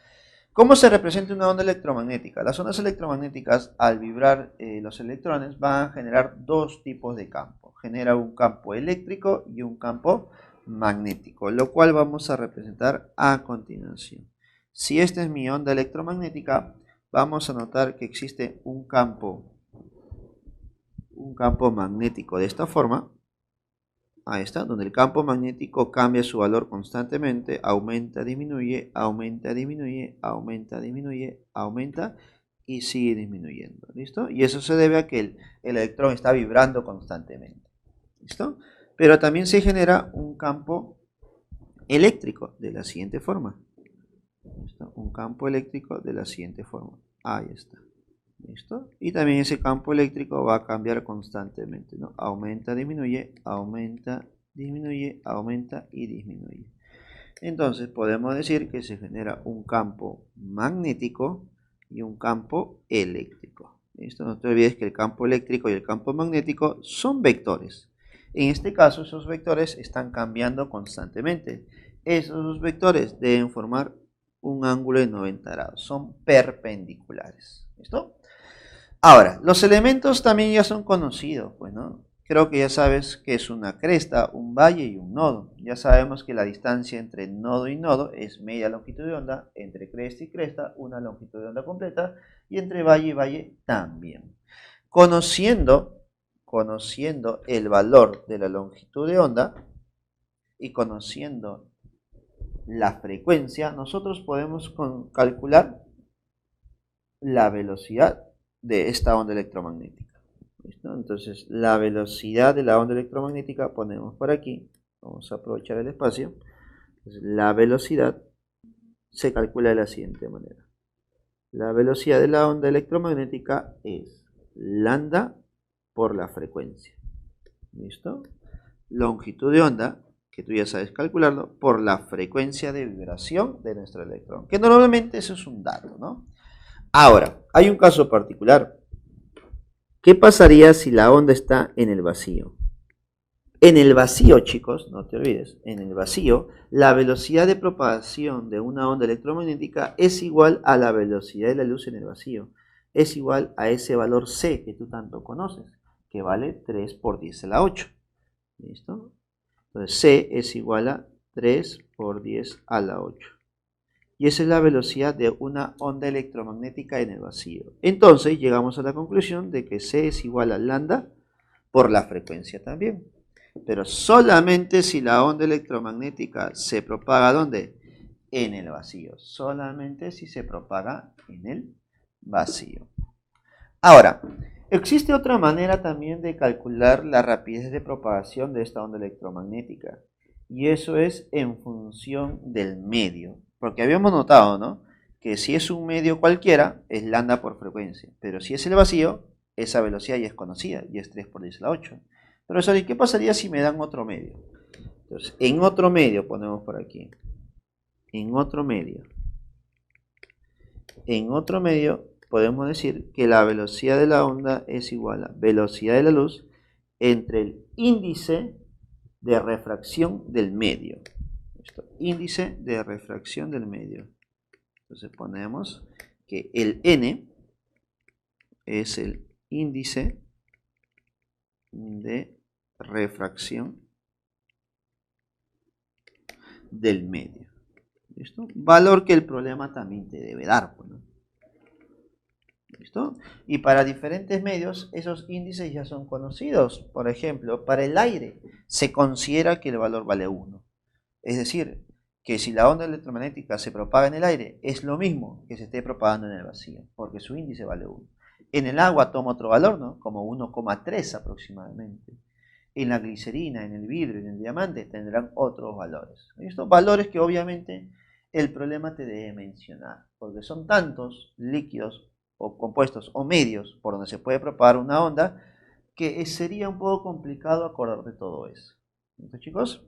¿cómo se representa una onda electromagnética? Las ondas electromagnéticas, al vibrar los electrones, van a generar dos tipos de campo. Genera un campo eléctrico y un campo magnético, lo cual vamos a representar a continuación. Si esta es mi onda electromagnética, vamos a notar que existe un campo magnético de esta forma. Ahí está, donde el campo magnético cambia su valor constantemente, aumenta, disminuye, aumenta, disminuye, aumenta, disminuye, aumenta y sigue disminuyendo. ¿Listo? Y eso se debe a que el electrón está vibrando constantemente. ¿Listo? Pero también se genera un campo eléctrico de la siguiente forma. ¿Listo? Un campo eléctrico de la siguiente forma. Ahí está. ¿Listo? Y también ese campo eléctrico va a cambiar constantemente, ¿no? Aumenta, disminuye, aumenta, disminuye, aumenta y disminuye. Entonces podemos decir que se genera un campo magnético y un campo eléctrico. ¿Listo? No te olvides que el campo eléctrico y el campo magnético son vectores. En este caso, esos vectores están cambiando constantemente. Esos vectores deben formar un ángulo de 90 grados. Son perpendiculares. ¿Listo? Ahora, los elementos también ya son conocidos, pues, ¿no? Creo que ya sabes que es una cresta, un valle y un nodo. Ya sabemos que la distancia entre nodo y nodo es media longitud de onda, entre cresta y cresta una longitud de onda completa, y entre valle y valle también. Conociendo el valor de la longitud de onda y conociendo la frecuencia, nosotros podemos calcular la velocidad de esta onda electromagnética. ¿Listo? Entonces, la velocidad de la onda electromagnética ponemos por aquí. Vamos a aprovechar el espacio. Entonces, la velocidad se calcula de la siguiente manera. La velocidad de la onda electromagnética es lambda por la frecuencia. ¿Listo? Longitud de onda, que tú ya sabes calcularlo, por la frecuencia de vibración de nuestro electrón. Que normalmente eso es un dato, ¿no? Ahora, hay un caso particular. ¿Qué pasaría si la onda está en el vacío? En el vacío, chicos, no te olvides, en el vacío, la velocidad de propagación de una onda electromagnética es igual a la velocidad de la luz en el vacío. Es igual a ese valor C que tú tanto conoces, que vale 3 por 10 a la 8. ¿Listo? Entonces C es igual a 3 por 10 a la 8. Y esa es la velocidad de una onda electromagnética en el vacío. Entonces llegamos a la conclusión de que C es igual a lambda por la frecuencia también. Pero solamente si la onda electromagnética se propaga ¿dónde? En el vacío. Solamente si se propaga en el vacío. Ahora, existe otra manera también de calcular la rapidez de propagación de esta onda electromagnética, y eso es en función del medio, porque habíamos notado, ¿no?, que si es un medio cualquiera, es lambda por frecuencia, pero si es el vacío, esa velocidad ya es conocida, y es 3 por 10 a la 8. Profesor, ¿y qué pasaría si me dan otro medio? Entonces, en otro medio, ponemos por aquí, en otro medio podemos decir que la velocidad de la onda es igual a velocidad de la luz entre el índice de refracción del medio. Índice de refracción del medio. Entonces ponemos que el n es el índice de refracción del medio. ¿Listo? Valor que el problema también te debe dar, ¿no? ¿Listo? Y para diferentes medios esos índices ya son conocidos. Por ejemplo, para el aire se considera que el valor vale 1. Es decir, que si la onda electromagnética se propaga en el aire, es lo mismo que se esté propagando en el vacío, porque su índice vale 1. En el agua toma otro valor, ¿no? Como 1,3 aproximadamente. En la glicerina, en el vidrio, en el diamante tendrán otros valores. ¿Listo? Valores que obviamente el problema te debe mencionar, porque son tantos líquidos o compuestos o medios por donde se puede propagar una onda, que sería un poco complicado acordar de todo eso. ¿Listo, chicos?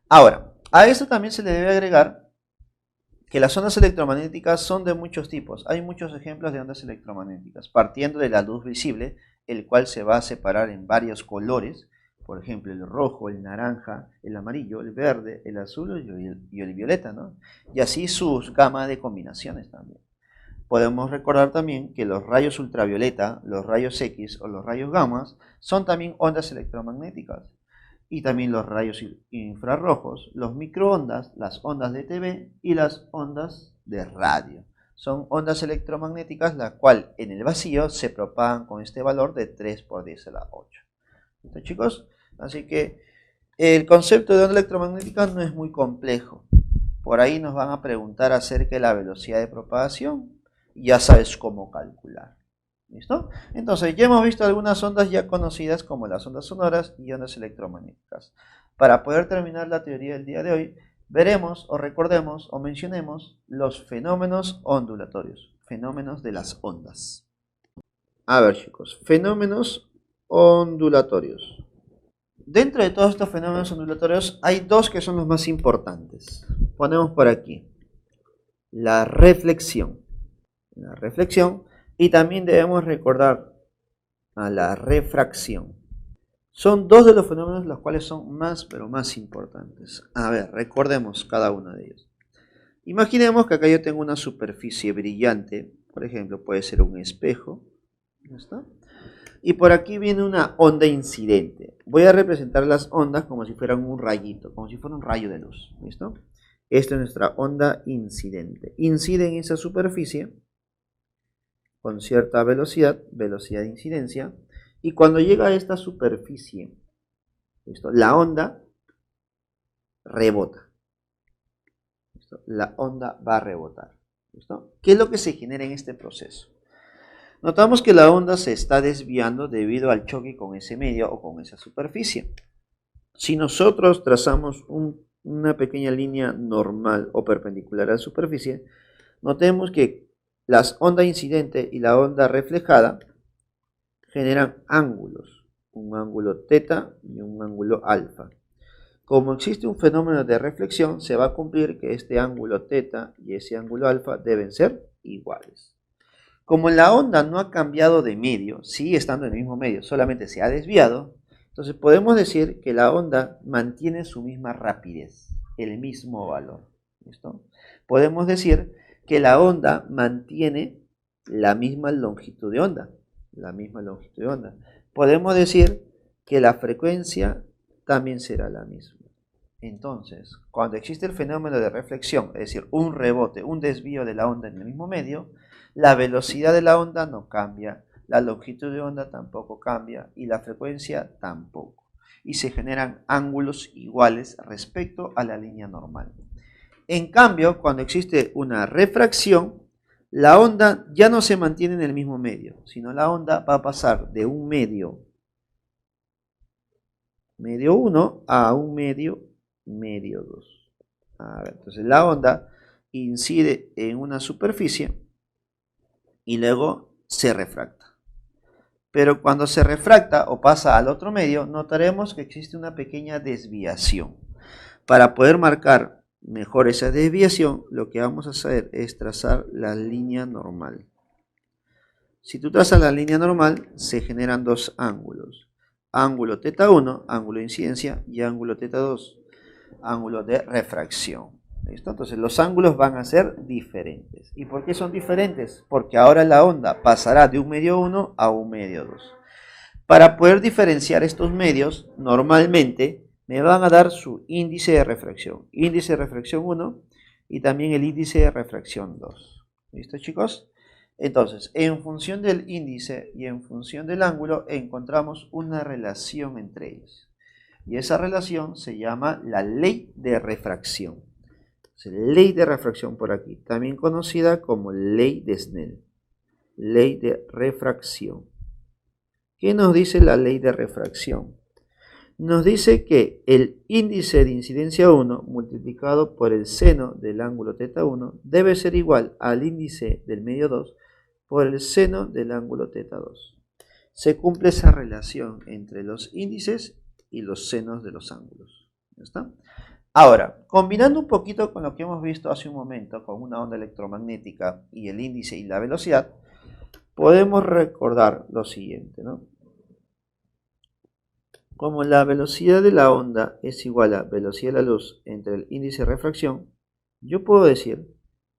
Ahora, a esto también se le debe agregar que las ondas electromagnéticas son de muchos tipos. Hay muchos ejemplos de ondas electromagnéticas, partiendo de la luz visible, el cual se va a separar en varios colores, por ejemplo, el rojo, el naranja, el amarillo, el verde, el azul y el violeta, ¿no? Y así sus gamas de combinaciones también. Podemos recordar también que los rayos ultravioleta, los rayos X o los rayos gamma son también ondas electromagnéticas. Y también los rayos infrarrojos, los microondas, las ondas de TV y las ondas de radio. Son ondas electromagnéticas las cuales en el vacío se propagan con este valor de 3 por 10 a la 8. ¿Listo, chicos? Así que el concepto de onda electromagnética no es muy complejo. Por ahí nos van a preguntar acerca de la velocidad de propagación. Ya sabes cómo calcular. ¿Listo? Entonces ya hemos visto algunas ondas ya conocidas como las ondas sonoras y ondas electromagnéticas. Para poder terminar la teoría del día de hoy, veremos o recordemos o mencionemos los fenómenos ondulatorios, fenómenos de las ondas. A ver, chicos, fenómenos ondulatorios. Dentro de todos estos fenómenos ondulatorios hay dos que son los más importantes. Ponemos por aquí la reflexión. La reflexión, y también debemos recordar a la refracción. Son dos de los fenómenos los cuales son más, pero más importantes. A ver, recordemos cada uno de ellos. Imaginemos que acá yo tengo una superficie brillante, por ejemplo, puede ser un espejo, ¿listo? Y por aquí viene una onda incidente. Voy a representar las ondas como si fueran un rayito, como si fuera un rayo de luz, ¿listo? Esta es nuestra onda incidente. Incide en esa superficie con cierta velocidad, velocidad de incidencia, y cuando llega a esta superficie, ¿listo?, la onda rebota. ¿Listo? La onda va a rebotar. ¿Listo? ¿Qué es lo que se genera en este proceso? Notamos que la onda se está desviando debido al choque con ese medio o con esa superficie. Si nosotros trazamos una pequeña línea normal o perpendicular a la superficie, notemos que las ondas incidente y la onda reflejada generan ángulos, un ángulo teta y un ángulo alfa. Como existe un fenómeno de reflexión, se va a cumplir que este ángulo teta y ese ángulo alfa deben ser iguales. Como la onda no ha cambiado de medio, sigue estando en el mismo medio, solamente se ha desviado, entonces podemos decir que la onda mantiene su misma rapidez, el mismo valor. ¿Listo? Podemos decir que la onda mantiene la misma longitud de onda. Podemos decir que la frecuencia también será la misma. Entonces, cuando existe el fenómeno de reflexión, es decir, un rebote, un desvío de la onda en el mismo medio, la velocidad de la onda no cambia, la longitud de onda tampoco cambia y la frecuencia tampoco. Y se generan ángulos iguales respecto a la línea normal. En cambio, cuando existe una refracción, la onda ya no se mantiene en el mismo medio, sino la onda va a pasar de un medio 1 a un medio 2. Entonces la onda incide en una superficie y luego se refracta. Pero cuando se refracta o pasa al otro medio, notaremos que existe una pequeña desviación. Para poder marcar mejor esa desviación, lo que vamos a hacer es trazar la línea normal. Si tú trazas la línea normal, se generan dos ángulos. Ángulo θ1, ángulo de incidencia, y ángulo θ2, ángulo de refracción. ¿Listo? Entonces los ángulos van a ser diferentes. ¿Y por qué son diferentes? Porque ahora la onda pasará de un medio 1 a un medio 2. Para poder diferenciar estos medios, normalmente me van a dar su índice de refracción. Índice de refracción 1 y también el índice de refracción 2. ¿Listo, chicos? Entonces, en función del índice y en función del ángulo, encontramos una relación entre ellos. Y esa relación se llama la ley de refracción. Ley de refracción por aquí, también conocida como ley de Snell. Ley de refracción. ¿Qué nos dice la ley de refracción? Nos dice que el índice de incidencia 1 multiplicado por el seno del ángulo θ1 debe ser igual al índice del medio 2 por el seno del ángulo θ2. Se cumple esa relación entre los índices y los senos de los ángulos. ¿Ya está? Ahora, combinando un poquito con lo que hemos visto hace un momento, con una onda electromagnética y el índice y la velocidad, podemos recordar lo siguiente, ¿no? Como la velocidad de la onda es igual a velocidad de la luz entre el índice de refracción, yo puedo decir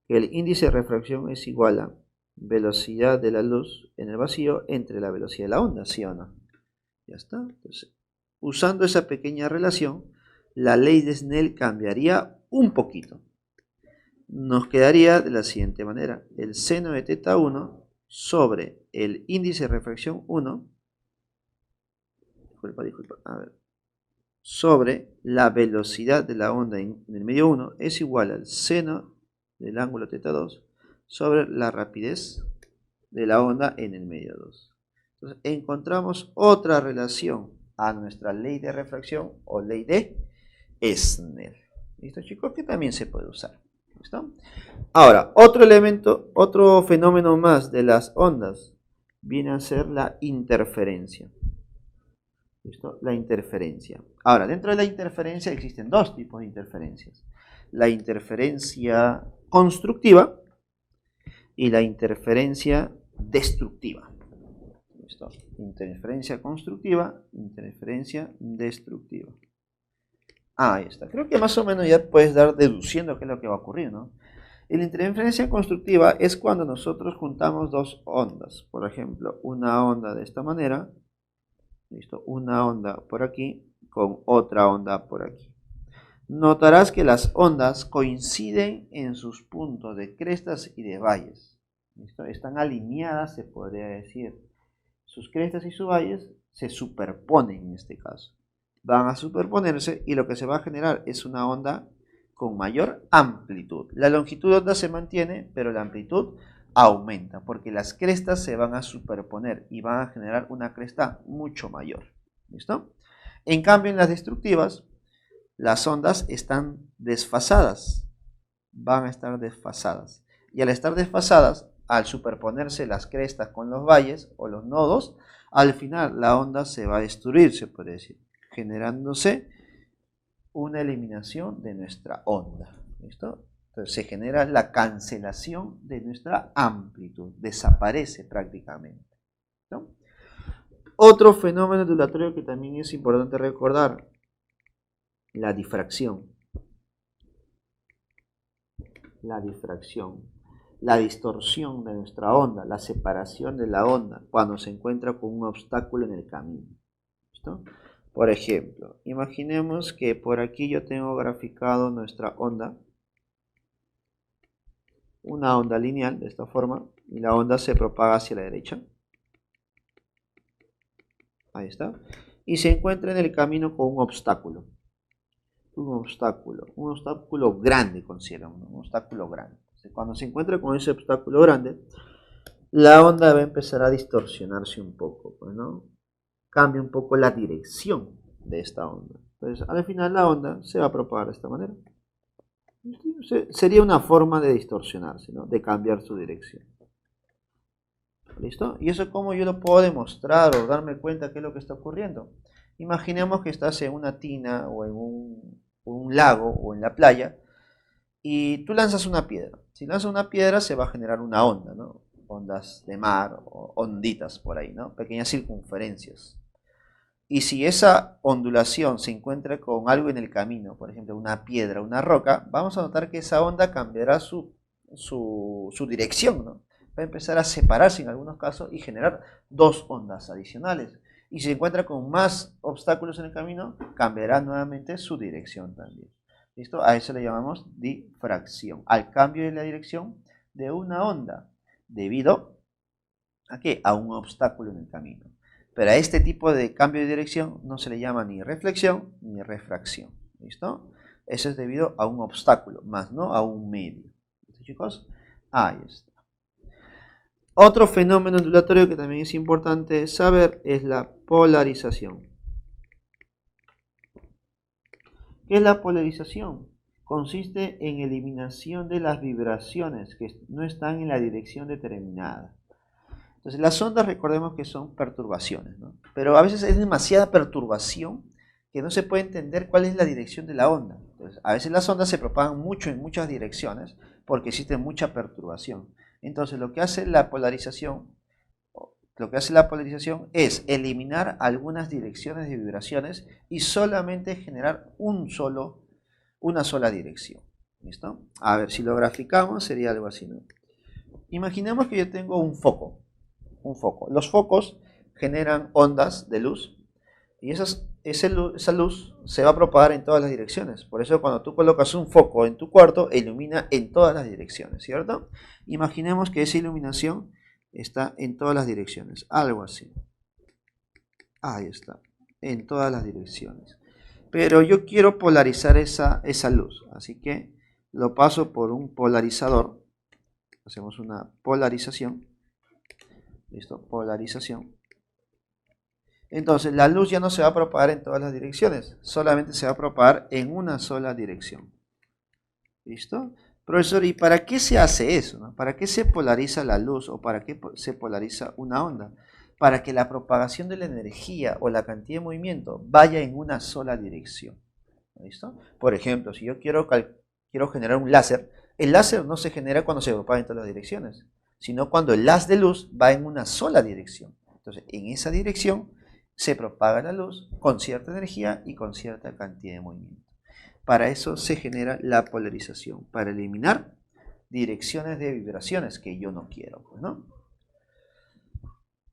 que el índice de refracción es igual a velocidad de la luz en el vacío entre la velocidad de la onda, ¿sí o no? Ya está. Entonces, usando esa pequeña relación, la ley de Snell cambiaría un poquito. Nos quedaría de la siguiente manera: el seno de θ1 sobre el índice de refracción 1, sobre la velocidad de la onda en el medio 1 es igual al seno del ángulo θ2 sobre la rapidez de la onda en el medio 2. Entonces encontramos otra relación a nuestra ley de refracción o ley de Snell. ¿Listo, chicos? Que también se puede usar. ¿Listo? Ahora, otro elemento, otro fenómeno más de las ondas viene a ser la interferencia. ¿Listo? La interferencia. Ahora, dentro de la interferencia existen dos tipos de interferencias: la interferencia constructiva y la interferencia destructiva. ¿Listo? Interferencia constructiva, interferencia destructiva. Ahí está. Creo que más o menos ya puedes dar deduciendo qué es lo que va a ocurrir, ¿no? Y la interferencia constructiva es cuando nosotros juntamos dos ondas. Por ejemplo, una onda de esta manera, ¿listo? Una onda por aquí con otra onda por aquí. Notarás que las ondas coinciden en sus puntos de crestas y de valles. ¿Listo? Están alineadas, se podría decir. Sus crestas y sus valles se superponen en este caso. Van a superponerse y lo que se va a generar es una onda con mayor amplitud. La longitud de onda se mantiene, pero la amplitud aumenta porque las crestas se van a superponer y van a generar una cresta mucho mayor. ¿Listo? En cambio, en las destructivas, las ondas están desfasadas. Van a estar desfasadas. Y al estar desfasadas, al superponerse las crestas con los valles o los nodos, al final la onda se va a destruir, se puede decir, generándose una eliminación de nuestra onda. ¿Listo? Entonces se genera la cancelación de nuestra amplitud, desaparece prácticamente. ¿No? Otro fenómeno ondulatorio que también es importante recordar: la difracción. La difracción, la distorsión de nuestra onda, la separación de la onda cuando se encuentra con un obstáculo en el camino. ¿Listo? Por ejemplo, imaginemos que por aquí yo tengo graficado nuestra onda, una onda lineal de esta forma, y la onda se propaga hacia la derecha. Ahí está. Y se encuentra en el camino con un obstáculo grande, considera un obstáculo grande. Cuando se encuentra con ese obstáculo grande, la onda va a empezar a distorsionarse un poco, pues, ¿no? Cambia un poco la dirección de esta onda. Entonces, al final la onda se va a propagar de esta manera. Sería una forma de distorsionarse, ¿no? De cambiar su dirección. ¿Listo? ¿Y eso cómo yo lo puedo demostrar o darme cuenta qué es lo que está ocurriendo? Imaginemos que estás en una tina o en un lago o en la playa y tú lanzas una piedra. Si lanzas una piedra se va a generar una onda, ¿no? Ondas de mar o onditas por ahí, ¿no? Pequeñas circunferencias. Y si esa ondulación se encuentra con algo en el camino, por ejemplo una piedra, una roca, vamos a notar que esa onda cambiará su dirección, ¿no? Va a empezar a separarse en algunos casos y generar dos ondas adicionales. Y si se encuentra con más obstáculos en el camino, cambiará nuevamente su dirección también. ¿Listo? A eso le llamamos difracción, al cambio de la dirección de una onda, debido ¿a qué? A un obstáculo en el camino. Pero a este tipo de cambio de dirección no se le llama ni reflexión ni refracción. ¿Listo? Eso es debido a un obstáculo, más no a un medio. ¿Listo, chicos? Ahí está. Otro fenómeno ondulatorio que también es importante saber es la polarización. ¿Qué es la polarización? Consiste en eliminación de las vibraciones que no están en la dirección determinada. Entonces, las ondas, recordemos que son perturbaciones, ¿no? Pero a veces es demasiada perturbación que no se puede entender cuál es la dirección de la onda. Entonces, a veces las ondas se propagan mucho en muchas direcciones porque existe mucha perturbación. Entonces, lo que hace la polarización es eliminar algunas direcciones de vibraciones y solamente generar una sola dirección. ¿Listo? A ver, si lo graficamos sería algo así, ¿no? Imaginemos que yo tengo un foco. Los focos generan ondas de luz y esa luz se va a propagar en todas las direcciones. Por eso cuando tú colocas un foco en tu cuarto, ilumina en todas las direcciones, ¿cierto? Imaginemos que esa iluminación está en todas las direcciones, algo así. Ahí está, en todas las direcciones. Pero yo quiero polarizar esa luz, así que lo paso por un polarizador. Hacemos una polarización. ¿Listo? Polarización. Entonces la luz ya no se va a propagar en todas las direcciones, solamente se va a propagar en una sola dirección. ¿Listo? Profesor, ¿y para qué se hace eso, no? ¿Para qué se polariza la luz o para qué se polariza una onda? Para que la propagación de la energía o la cantidad de movimiento vaya en una sola dirección. ¿Listo? Por ejemplo, si yo quiero generar un láser, el láser no se genera cuando se propaga en todas las direcciones, sino cuando el haz de luz va en una sola dirección. Entonces, en esa dirección se propaga la luz con cierta energía y con cierta cantidad de movimiento. Para eso se genera la polarización, para eliminar direcciones de vibraciones que yo no quiero, ¿no?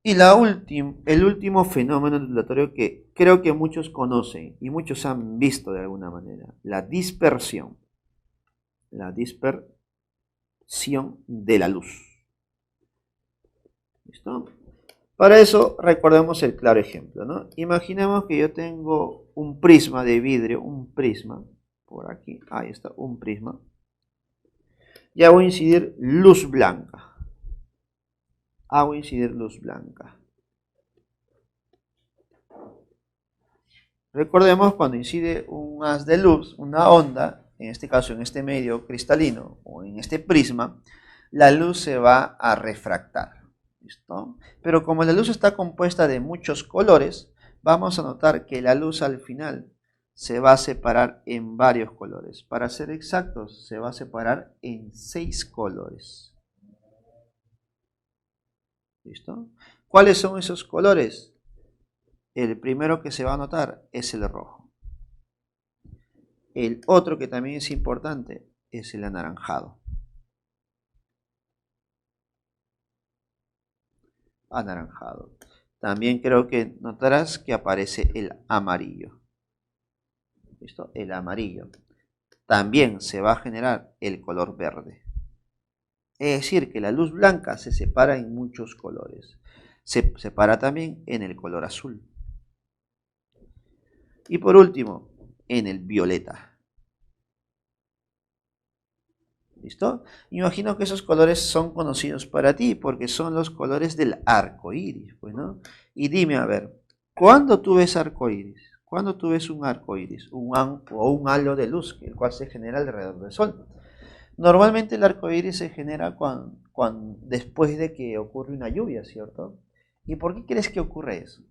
Y el último fenómeno ondulatorio que creo que muchos conocen y muchos han visto de alguna manera, la dispersión. La dispersión de la luz. ¿Listo? Para eso recordemos el claro ejemplo, ¿no? Imaginemos que yo tengo un prisma de vidrio, un prisma, por aquí, ahí está, un prisma. Ya voy a incidir luz blanca. Hago incidir luz blanca. Recordemos cuando incide un haz de luz, una onda, en este caso en este medio cristalino o en este prisma, la luz se va a refractar. ¿Listo? Pero como la luz está compuesta de muchos colores, vamos a notar que la luz al final se va a separar en varios colores. Para ser exactos, se va a separar en 6 colores. ¿Listo? ¿Cuáles son esos colores? El primero que se va a notar es el rojo. El otro que también es importante es el anaranjado. Anaranjado. También creo que notarás que aparece el amarillo. ¿Listo? El amarillo. También se va a generar el color verde. Es decir, que la luz blanca se separa en muchos colores. Se separa también en el color azul. Y por último, en el violeta. ¿Listo? Imagino que esos colores son conocidos para ti porque son los colores del arco iris, pues, ¿no? Y dime, a ver, ¿cuándo tú ves arco iris? ¿Cuándo tú ves un arco iris? O un halo de luz, el cual se genera alrededor del sol. Normalmente el arco iris se genera después de que ocurre una lluvia, ¿cierto? ¿Y por qué crees que ocurre eso?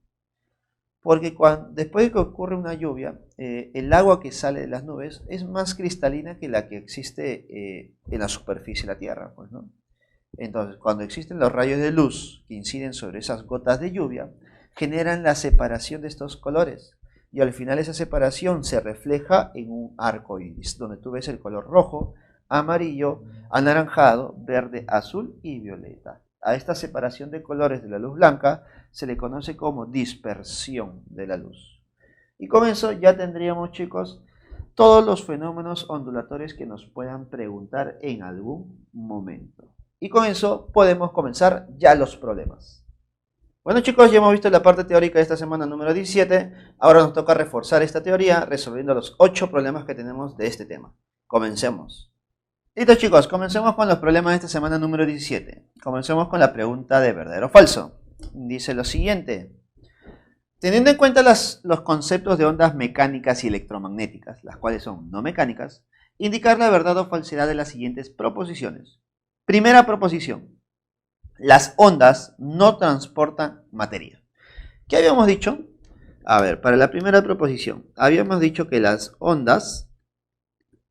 Porque después de que ocurre una lluvia, el agua que sale de las nubes es más cristalina que la que existe en la superficie de la Tierra, pues, ¿no? Entonces, cuando existen los rayos de luz que inciden sobre esas gotas de lluvia, generan la separación de estos colores. Y al final esa separación se refleja en un arco iris, donde tú ves el color rojo, amarillo, anaranjado, verde, azul y violeta. A esta separación de colores de la luz blanca se le conoce como dispersión de la luz. Y con eso ya tendríamos, chicos, todos los fenómenos ondulatorios que nos puedan preguntar en algún momento. Y con eso podemos comenzar ya los problemas. Bueno, chicos, ya hemos visto la parte teórica de esta semana número 17. Ahora nos toca reforzar esta teoría resolviendo los 8 problemas que tenemos de este tema. Comencemos. Listo, chicos, comencemos con los problemas de esta semana número 17. Comencemos con la pregunta de verdadero o falso. Dice lo siguiente. Teniendo en cuenta los conceptos de ondas mecánicas y electromagnéticas, las cuales son no mecánicas, indicar la verdad o falsedad de las siguientes proposiciones. Primera proposición. Las ondas no transportan materia. ¿Qué habíamos dicho? A ver, para la primera proposición, habíamos dicho que las ondas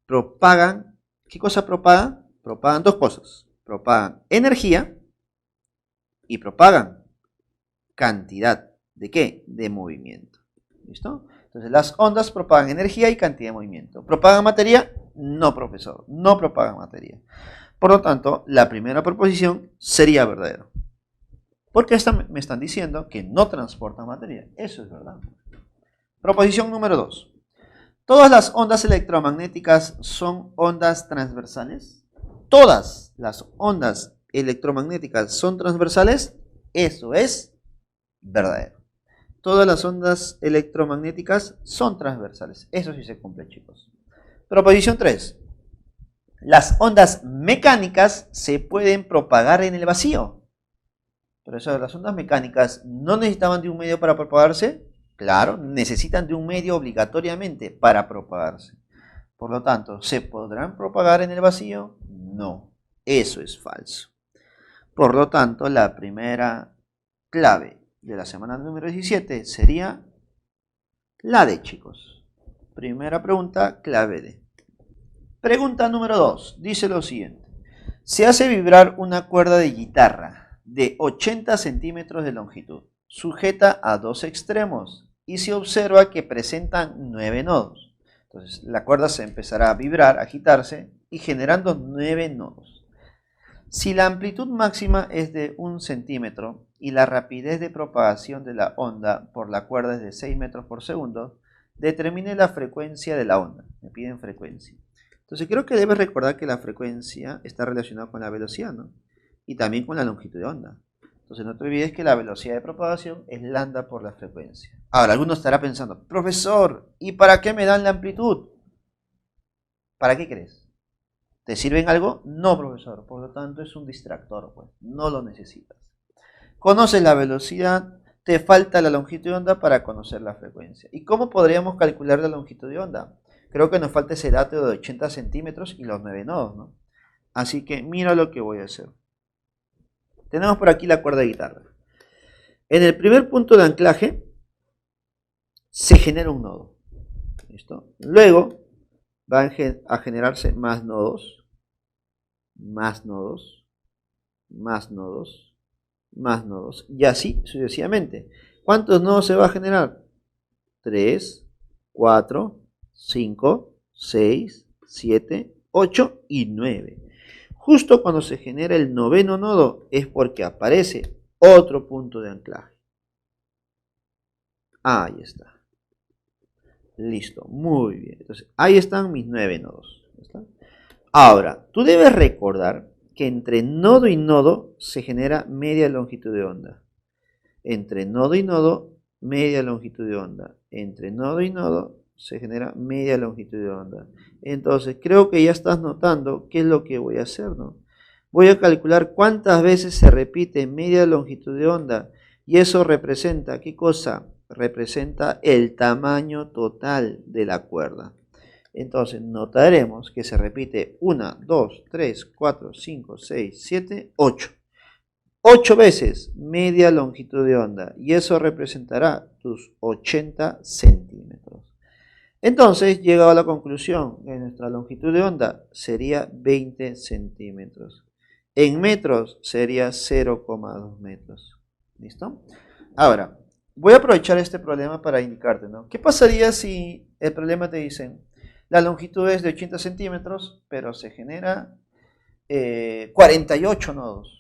propagan. ¿Qué cosa propagan? Propagan dos cosas. Propagan energía y propagan cantidad. ¿De qué? De movimiento. ¿Listo? Entonces las ondas propagan energía y cantidad de movimiento. ¿Propagan materia? No, profesor. No propagan materia. Por lo tanto, la primera proposición sería verdadero. Porque me están diciendo que no transportan materia. Eso es verdad. Proposición número 2. ¿Todas las ondas electromagnéticas son ondas transversales? ¿Todas las ondas electromagnéticas son transversales? Eso es verdadero. Todas las ondas electromagnéticas son transversales. Eso sí se cumple, chicos. Proposición 3. Las ondas mecánicas se pueden propagar en el vacío. Por eso las ondas mecánicas no necesitaban de un medio para propagarse. Claro, necesitan de un medio obligatoriamente para propagarse. Por lo tanto, ¿se podrán propagar en el vacío? No, eso es falso. Por lo tanto, la primera clave de la semana número 17 sería la D, chicos. Primera pregunta, clave D. Pregunta número 2, dice lo siguiente. Se hace vibrar una cuerda de guitarra de 80 centímetros de longitud, sujeta a dos extremos, y se observa que presentan 9 nodos. Entonces la cuerda se empezará a vibrar, a agitarse y generando 9 nodos. Si la amplitud máxima es de 1 centímetro y la rapidez de propagación de la onda por la cuerda es de 6 metros por segundo, determine la frecuencia de la onda. Me piden frecuencia. Entonces creo que debes recordar que la frecuencia está relacionada con la velocidad, ¿no? Y también con la longitud de onda. Entonces no te olvides que la velocidad de propagación es lambda por la frecuencia. Ahora, alguno estará pensando, profesor, ¿y para qué me dan la amplitud? ¿Para qué crees? ¿Te sirve en algo? No, profesor. Por lo tanto, es un distractor, pues. No lo necesitas. Conoces la velocidad, te falta la longitud de onda para conocer la frecuencia. ¿Y cómo podríamos calcular la longitud de onda? Creo que nos falta ese dato de 80 centímetros y los 9 nodos, ¿no? Así que mira lo que voy a hacer. Tenemos por aquí la cuerda de guitarra. En el primer punto de anclaje se genera un nodo. ¿Listo? Luego van a generarse más nodos, más nodos, más nodos, más nodos, y así sucesivamente. ¿Cuántos nodos se va a generar? 3, 4, 5, 6, 7, 8 y 9. Justo cuando se genera el noveno nodo es porque aparece otro punto de anclaje. Ahí está. Listo, muy bien. Entonces, ahí están mis 9 nodos. ¿Está? Ahora, tú debes recordar que entre nodo y nodo se genera media longitud de onda. Entre nodo y nodo, media longitud de onda. Entre nodo y nodo se genera media longitud de onda. Entonces, creo que ya estás notando qué es lo que voy a hacer, ¿no? Voy a calcular cuántas veces se repite media longitud de onda y eso representa, ¿qué cosa? Representa el tamaño total de la cuerda. Entonces, notaremos que se repite 1, 2, 3, 4, 5, 6, 7, 8. 8 veces media longitud de onda y eso representará tus 80 centímetros. Entonces, llegado a la conclusión que nuestra longitud de onda sería 20 centímetros. En metros sería 0,2 metros. ¿Listo? Ahora, voy a aprovechar este problema para indicarte, ¿no? ¿Qué pasaría si el problema te dicen, la longitud es de 80 centímetros, pero se genera 48 nodos?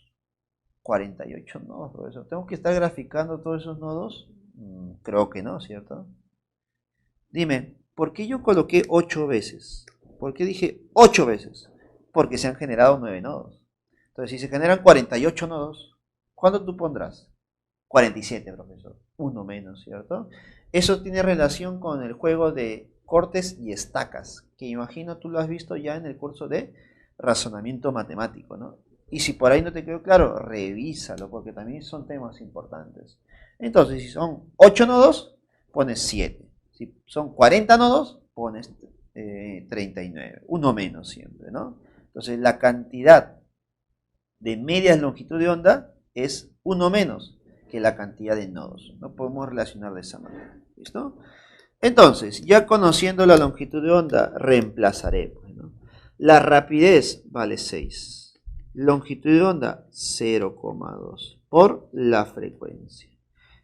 48 nodos, profesor. ¿Tengo que estar graficando todos esos nodos? Creo que no, ¿cierto? Dime, ¿por qué yo coloqué 8 veces? ¿Por qué dije 8 veces? Porque se han generado 9 nodos. Entonces, si se generan 48 nodos, ¿cuánto tú pondrás? 47, profesor. Uno menos, ¿cierto? Eso tiene relación con el juego de cortes y estacas, que imagino tú lo has visto ya en el curso de razonamiento matemático, ¿no? Y si por ahí no te quedó claro, revísalo, porque también son temas importantes. Entonces, si son 8 nodos, pones 7. Si son 40 nodos, pones 39. Uno menos siempre, ¿no? Entonces, la cantidad de medias longitud de onda es uno menos que la cantidad de nodos. No podemos relacionar de esa manera. ¿Listo? Entonces, ya conociendo la longitud de onda, reemplazaré. ¿No? La rapidez vale 6. Longitud de onda 0,2 por la frecuencia.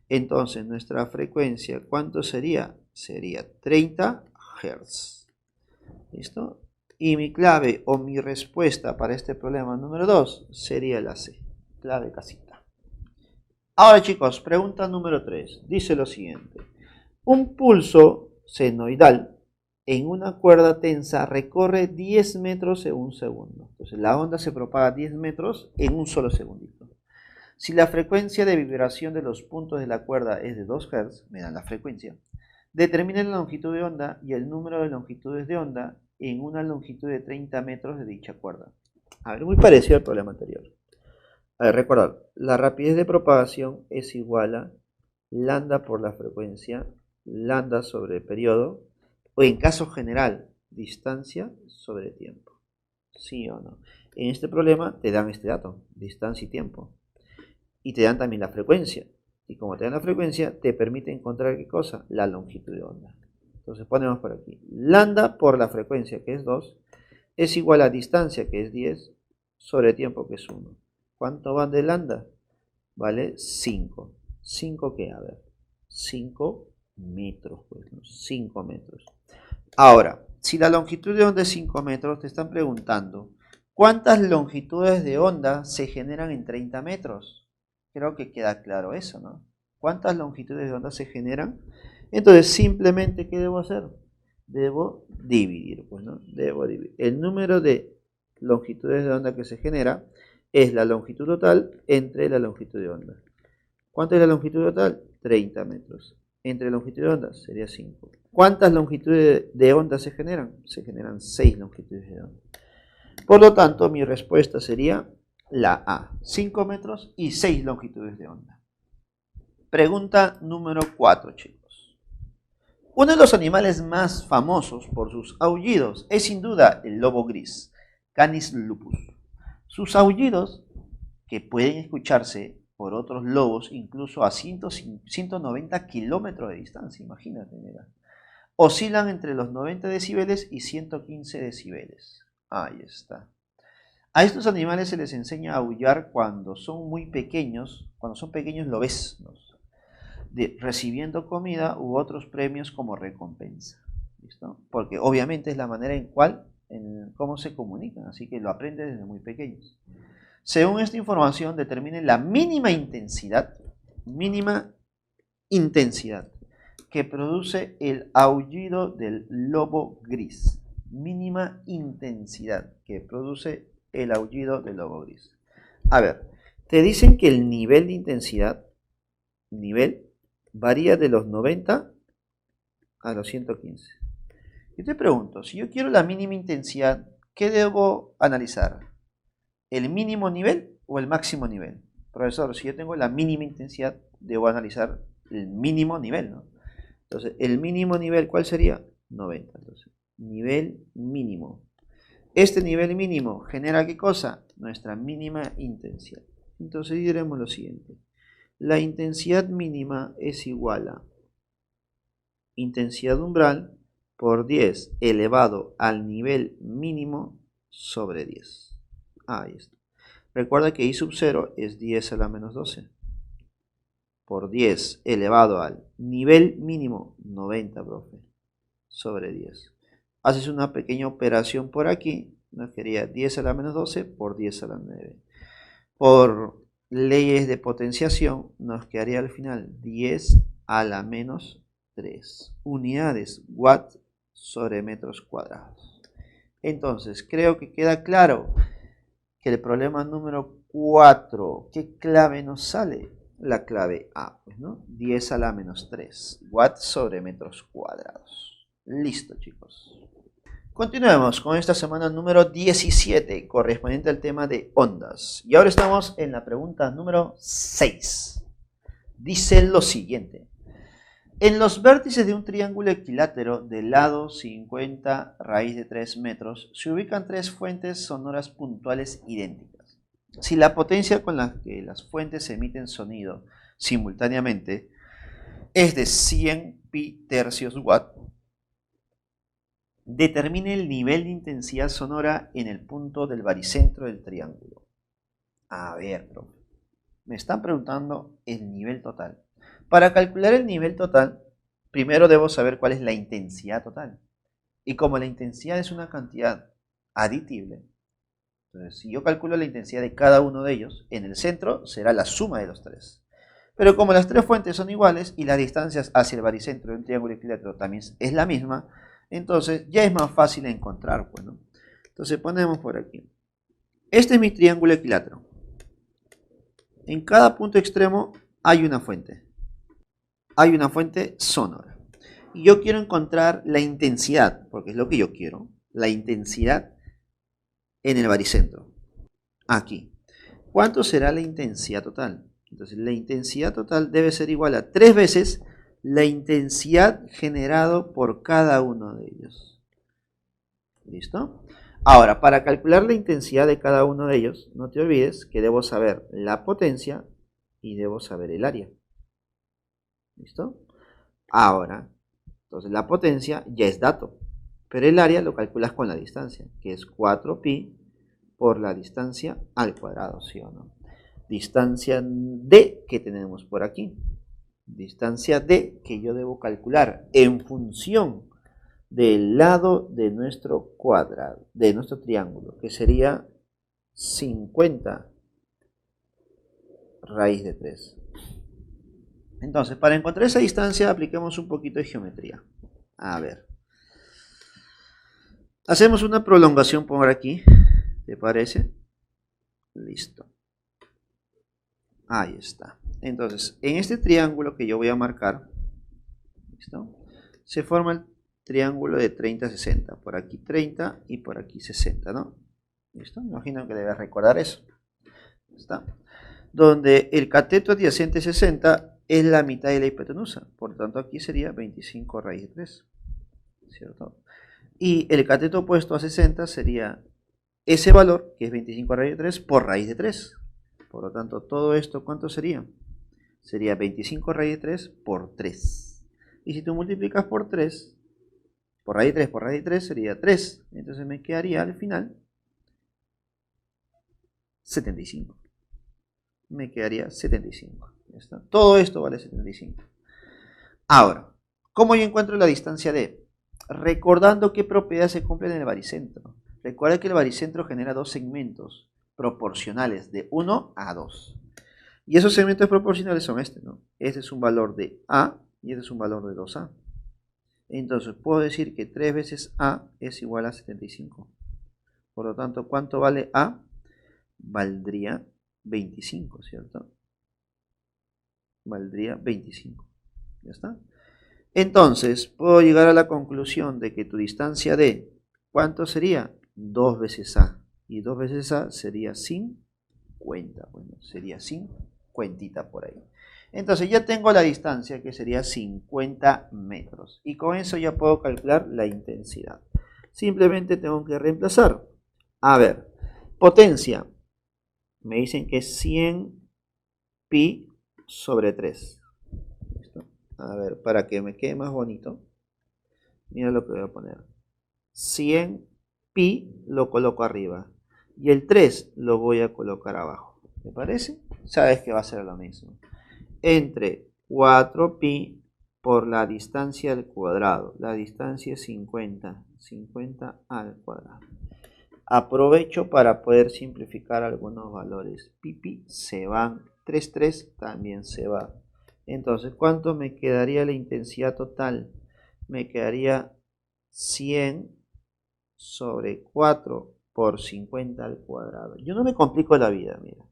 Entonces, nuestra frecuencia, ¿cuánto sería? Sería 30 Hz. ¿Listo? Y mi clave o mi respuesta para este problema número 2 sería la C. Clave casita. Ahora, chicos, pregunta número 3. Dice lo siguiente. Un pulso senoidal en una cuerda tensa recorre 10 metros en un segundo. Entonces, la onda se propaga 10 metros en un solo segundito. Si la frecuencia de vibración de los puntos de la cuerda es de 2 Hz, me dan la frecuencia, determine la longitud de onda y el número de longitudes de onda en una longitud de 30 metros de dicha cuerda. A ver, muy parecido al problema anterior. A ver, recordad, la rapidez de propagación es igual a lambda por la frecuencia, lambda sobre el periodo, o en caso general, distancia sobre tiempo. ¿Sí o no? En este problema te dan este dato, distancia y tiempo. Y te dan también la frecuencia. Y como te dan la frecuencia, te permite encontrar ¿qué cosa? La longitud de onda. Entonces ponemos por aquí. Lambda por la frecuencia, que es 2, es igual a distancia, que es 10, sobre tiempo, que es 1. ¿Cuánto van de lambda? Vale 5. ¿5 qué? A ver. 5 metros, pues, ¿no? 5 metros. Ahora, si la longitud de onda es 5 metros, te están preguntando, ¿cuántas longitudes de onda se generan en 30 metros? Creo que queda claro eso, ¿no? ¿Cuántas longitudes de onda se generan? Entonces, simplemente, ¿qué debo hacer? Debo dividir, pues, ¿no? Debo dividir. El número de longitudes de onda que se genera es la longitud total entre la longitud de onda. ¿Cuánto es la longitud total? 30 metros. Entre longitud de onda sería 5. ¿Cuántas longitudes de onda se generan? Se generan 6 longitudes de onda. Por lo tanto, mi respuesta sería la A, 5 metros y 6 longitudes de onda. Pregunta número 4, chicos. Uno de los animales más famosos por sus aullidos es sin duda el lobo gris, Canis lupus. Sus aullidos, que pueden escucharse por otros lobos incluso a 190 kilómetros de distancia, imagínate, mira, oscilan entre los 90 decibeles y 115 decibeles. Ahí está. A estos animales se les enseña a aullar cuando son muy pequeños, cuando son pequeños lo ves, ¿no? Recibiendo comida u otros premios como recompensa. ¿Listo? Porque obviamente es la manera en cómo se comunican, así que lo aprenden desde muy pequeños. Según esta información, determine la mínima intensidad que produce el aullido del lobo gris. Mínima intensidad que produce el aullido del lobo gris. A ver, te dicen que el nivel de intensidad, varía de los 90 a los 115. Yo te pregunto, si yo quiero la mínima intensidad, ¿qué debo analizar? ¿El mínimo nivel o el máximo nivel? Profesor, si yo tengo la mínima intensidad, debo analizar el mínimo nivel, ¿no? Entonces, el mínimo nivel, ¿cuál sería? 90. Entonces, nivel mínimo. Este nivel mínimo genera ¿qué cosa? Nuestra mínima intensidad. Entonces diremos lo siguiente. La intensidad mínima es igual a intensidad umbral por 10 elevado al nivel mínimo sobre 10. Ahí está. Recuerda que I sub 0 es 10 a la menos 12 por 10 elevado al nivel mínimo 90, profe, sobre 10. Haces una pequeña operación por aquí, nos quedaría 10 a la menos 12 por 10 a la 9. Por leyes de potenciación nos quedaría al final 10 a la menos 3 unidades watt sobre metros cuadrados. Entonces, creo que queda claro que el problema número 4, ¿qué clave nos sale? La clave A, pues, ¿no? 10 a la menos 3 watts sobre metros cuadrados. Listo, chicos. Continuemos con esta semana número 17, correspondiente al tema de ondas. Y ahora estamos en la pregunta número 6. Dice lo siguiente. En los vértices de un triángulo equilátero de lado 50 raíz de 3 metros se ubican tres fuentes sonoras puntuales idénticas. Si la potencia con la que las fuentes emiten sonido simultáneamente es de 100 pi tercios watt, determine el nivel de intensidad sonora en el punto del baricentro del triángulo. A ver, profe, me están preguntando el nivel total. Para calcular el nivel total, primero debo saber cuál es la intensidad total. Y como la intensidad es una cantidad aditible, entonces si yo calculo la intensidad de cada uno de ellos, en el centro será la suma de los tres. Pero como las tres fuentes son iguales y las distancias hacia el baricentro de un triángulo equilátero también es la misma, entonces ya es más fácil encontrar, pues, ¿no? Entonces ponemos por aquí. Este es mi triángulo equilátero. En cada punto extremo hay una fuente. Hay una fuente sonora. Y yo quiero encontrar la intensidad, porque es lo que yo quiero, la intensidad en el baricentro. Aquí. ¿Cuánto será la intensidad total? Entonces la intensidad total debe ser igual a 3 veces la intensidad generada por cada uno de ellos. ¿Listo? Ahora, para calcular la intensidad de cada uno de ellos, no te olvides que debo saber la potencia y debo saber el área. ¿Listo? Ahora, entonces la potencia ya es dato, pero el área lo calculas con la distancia, que es 4pi por la distancia al cuadrado, ¿sí o no? Distancia D que tenemos por aquí. Distancia D que yo debo calcular en función del lado de nuestro cuadrado, de nuestro triángulo, que sería 50 raíz de 3. Entonces, para encontrar esa distancia, apliquemos un poquito de geometría. A ver. Hacemos una prolongación por aquí, ¿te parece? Listo. Ahí está. Entonces, en este triángulo que yo voy a marcar, ¿listo? Se forma el triángulo de 30-60. Por aquí 30 y por aquí 60, ¿no? ¿Listo? Me imagino que debes recordar eso. ¿Está? Donde el cateto adyacente 60 es la mitad de la hipotenusa. Por lo tanto, aquí sería 25 raíz de 3. ¿Cierto? Y el cateto opuesto a 60 sería ese valor, que es 25 raíz de 3, por raíz de 3. Por lo tanto, todo esto, ¿cuánto sería? Sería 25 raíz de 3 por 3. Y si tú multiplicas por 3, por raíz de 3 por raíz de 3 sería 3. Entonces me quedaría al final 75. Me quedaría 75. ¿Ya está? Todo esto vale 75. Ahora, ¿cómo yo encuentro la distancia D? Recordando qué propiedades se cumplen en el baricentro. Recuerda que el baricentro genera dos segmentos proporcionales de 1 a 2. Y esos segmentos proporcionales son este, ¿no? Este es un valor de A y este es un valor de 2A. Entonces puedo decir que 3 veces A es igual a 75. Por lo tanto, ¿cuánto vale A? Valdría 25, ¿cierto? Valdría 25. ¿Ya está? Entonces, puedo llegar a la conclusión de que tu distancia D, ¿cuánto sería? 2 veces A. Y 2 veces A sería 50. Bueno, sería 50 por ahí. Entonces ya tengo la distancia que sería 50 metros. Y con eso ya puedo calcular la intensidad. Simplemente tengo que reemplazar. A ver, potencia. Me dicen que es 100 pi sobre 3. ¿Listo? A ver, para que me quede más bonito. Mira lo que voy a poner. 100 pi lo coloco arriba. Y el 3 lo voy a colocar abajo. ¿Te parece? Sabes que va a ser lo mismo. Entre 4pi por la distancia al cuadrado. La distancia es 50. 50 al cuadrado. Aprovecho para poder simplificar algunos valores. Pi se van. 3 también se va. Entonces, ¿cuánto me quedaría la intensidad total? Me quedaría 100 sobre 4 por 50 al cuadrado. Yo no me complico la vida, mira.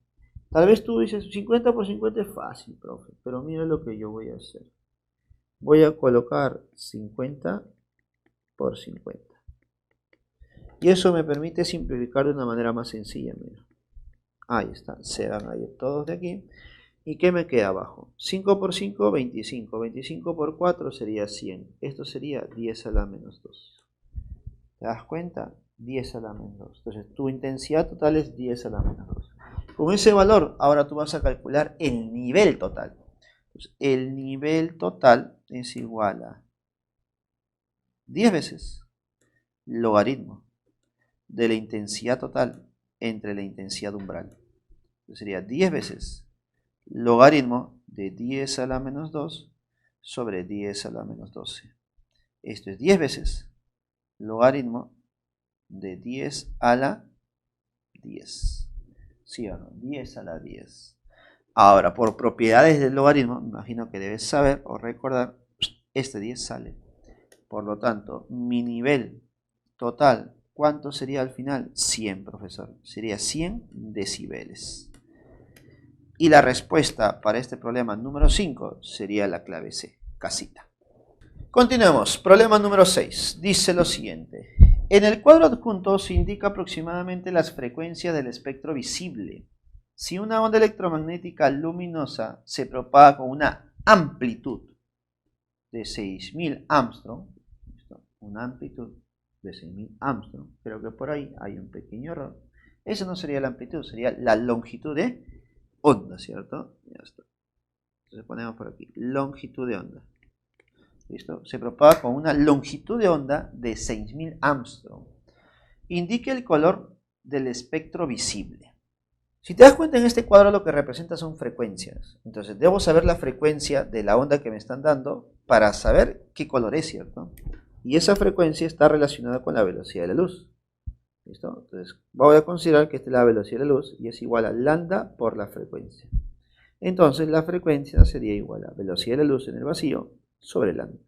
Tal vez tú dices 50 por 50 es fácil, profe, pero mira lo que yo voy a hacer. Voy a colocar 50 por 50. Y eso me permite simplificar de una manera más sencilla, mira. Ahí está, se van a ir todos de aquí. ¿Y qué me queda abajo? 5 por 5, 25. 25 por 4 sería 100. Esto sería 10 a la menos 2. ¿Te das cuenta? 10 a la menos 2. Entonces, tu intensidad total es 10 a la menos 2. Con ese valor, ahora tú vas a calcular el nivel total. Entonces, el nivel total es igual a 10 veces logaritmo de la intensidad total entre la intensidad umbral. Entonces, sería 10 veces logaritmo de 10 a la menos 2 sobre 10 a la menos 12. Esto es 10 veces logaritmo de 10 a la 10. ¿Sí o no? 10 a la 10. Ahora, por propiedades del logaritmo, me imagino que debes saber o recordar, este 10 sale. Por lo tanto, mi nivel total, ¿cuánto sería al final? 100, profesor. Sería 100 decibeles. Y la respuesta para este problema número 5 sería la clave C, casita. Continuemos. Problema número 6. Dice lo siguiente. En el cuadro adjunto se indica aproximadamente las frecuencias del espectro visible. Si una onda electromagnética luminosa se propaga con una amplitud de 6000 Armstrong, una amplitud de 6000 Armstrong, creo que por ahí hay un pequeño error. Eso no sería la amplitud, sería la longitud de onda, ¿cierto? Ya está. Entonces ponemos por aquí, longitud de onda. ¿Listo? Se propaga con una longitud de onda de 6000 Armstrong. Indique el color del espectro visible. Si te das cuenta, en este cuadro lo que representa son frecuencias. Entonces debo saber la frecuencia de la onda que me están dando para saber qué color es, ¿cierto? Y esa frecuencia está relacionada con la velocidad de la luz. ¿Listo? Entonces voy a considerar que esta es la velocidad de la luz y es igual a lambda por la frecuencia. Entonces la frecuencia sería igual a velocidad de la luz en el vacío sobre lambda.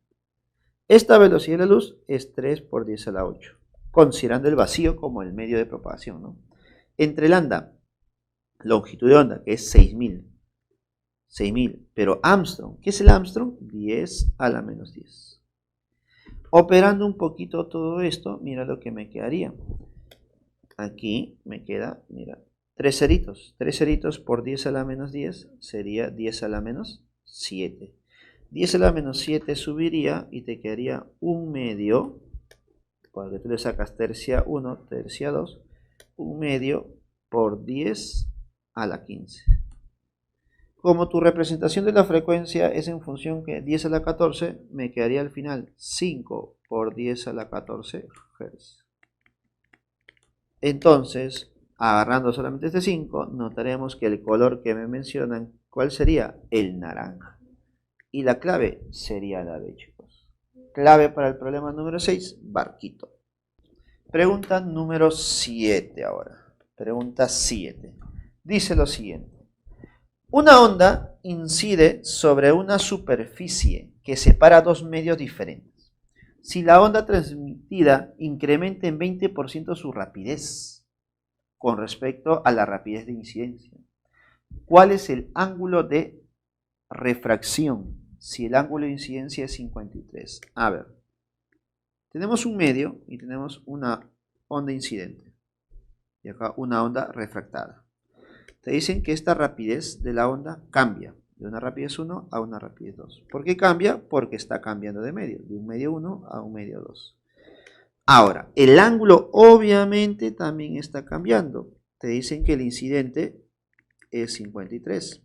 Esta velocidad de la luz es 3 por 10 a la 8, considerando el vacío como el medio de propagación, ¿no? Entre lambda, longitud de onda, que es 6000, pero Armstrong, ¿qué es el Armstrong? 10 a la menos 10. Operando un poquito todo esto, mira lo que me quedaría. Aquí me queda, mira, 3 ceritos. 3 ceritos por 10 a la menos 10 sería 10 a la menos 7. 10 a la menos 7 subiría y te quedaría un medio, cuando tú le sacas tercia 1, tercia 2, un medio por 10 a la 15. Como tu representación de la frecuencia es en función que 10 a la 14, me quedaría al final 5 por 10 a la 14 Hz. Entonces, agarrando solamente este 5, notaremos que el color que me mencionan, ¿cuál sería? El naranja. Y la clave sería la B, chicos. Clave para el problema número 6, barquito. Pregunta número 7 ahora. Pregunta 7. Dice lo siguiente. Una onda incide sobre una superficie que separa dos medios diferentes. Si la onda transmitida incrementa en 20% su rapidez con respecto a la rapidez de incidencia, ¿cuál es el ángulo de refracción si el ángulo de incidencia es 53? A ver, tenemos un medio y tenemos una onda incidente. Y acá una onda refractada. Te dicen que esta rapidez de la onda cambia de una rapidez 1 a una rapidez 2. ¿Por qué cambia? Porque está cambiando de medio, de un medio 1 a un medio 2. Ahora, el ángulo obviamente también está cambiando. Te dicen que el incidente es 53.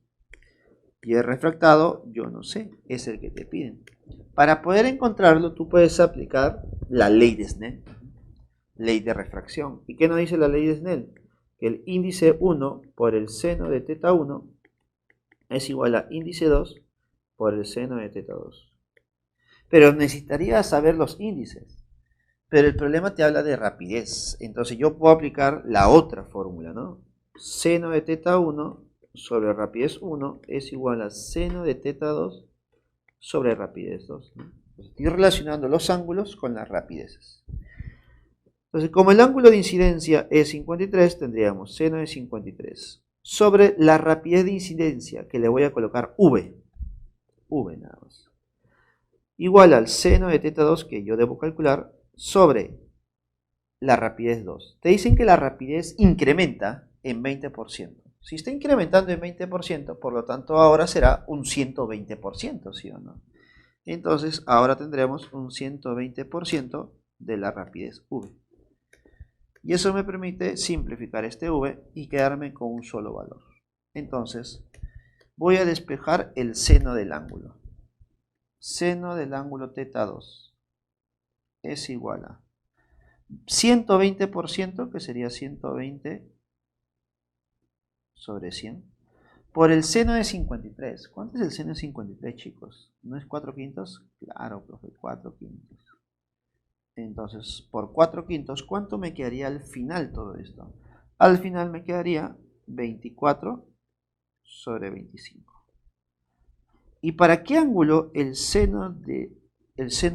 Y el refractado, yo no sé, es el que te piden. Para poder encontrarlo, tú puedes aplicar la ley de Snell, ley de refracción. ¿Y qué nos dice la ley de Snell? Que el índice 1 por el seno de teta 1 es igual a índice 2 por el seno de teta 2. Pero necesitaría saber los índices. Pero el problema te habla de rapidez. Entonces yo puedo aplicar la otra fórmula, ¿no? Seno de teta 1 sobre rapidez 1 es igual a seno de teta 2 sobre rapidez 2, ¿no? Estoy relacionando los ángulos con las rapideces. Entonces, como el ángulo de incidencia es 53, tendríamos seno de 53 sobre la rapidez de incidencia, que le voy a colocar v nada más, igual al seno de teta 2, que yo debo calcular, sobre la rapidez 2. Te dicen que la rapidez incrementa en 20%. Si está incrementando en 20%, por lo tanto ahora será un 120%, ¿sí o no? Entonces ahora tendremos un 120% de la rapidez v. Y eso me permite simplificar este v y quedarme con un solo valor. Entonces voy a despejar el seno del ángulo. Seno del ángulo teta 2 es igual a 120%, que sería 120 sobre 100, por el seno de 53. ¿Cuánto es el seno de 53, chicos? ¿No es 4/5? Claro, profe, 4/5. Entonces, por 4/5, ¿cuánto me quedaría al final todo esto? Al final me quedaría 24 sobre 25. ¿Y para qué ángulo el seno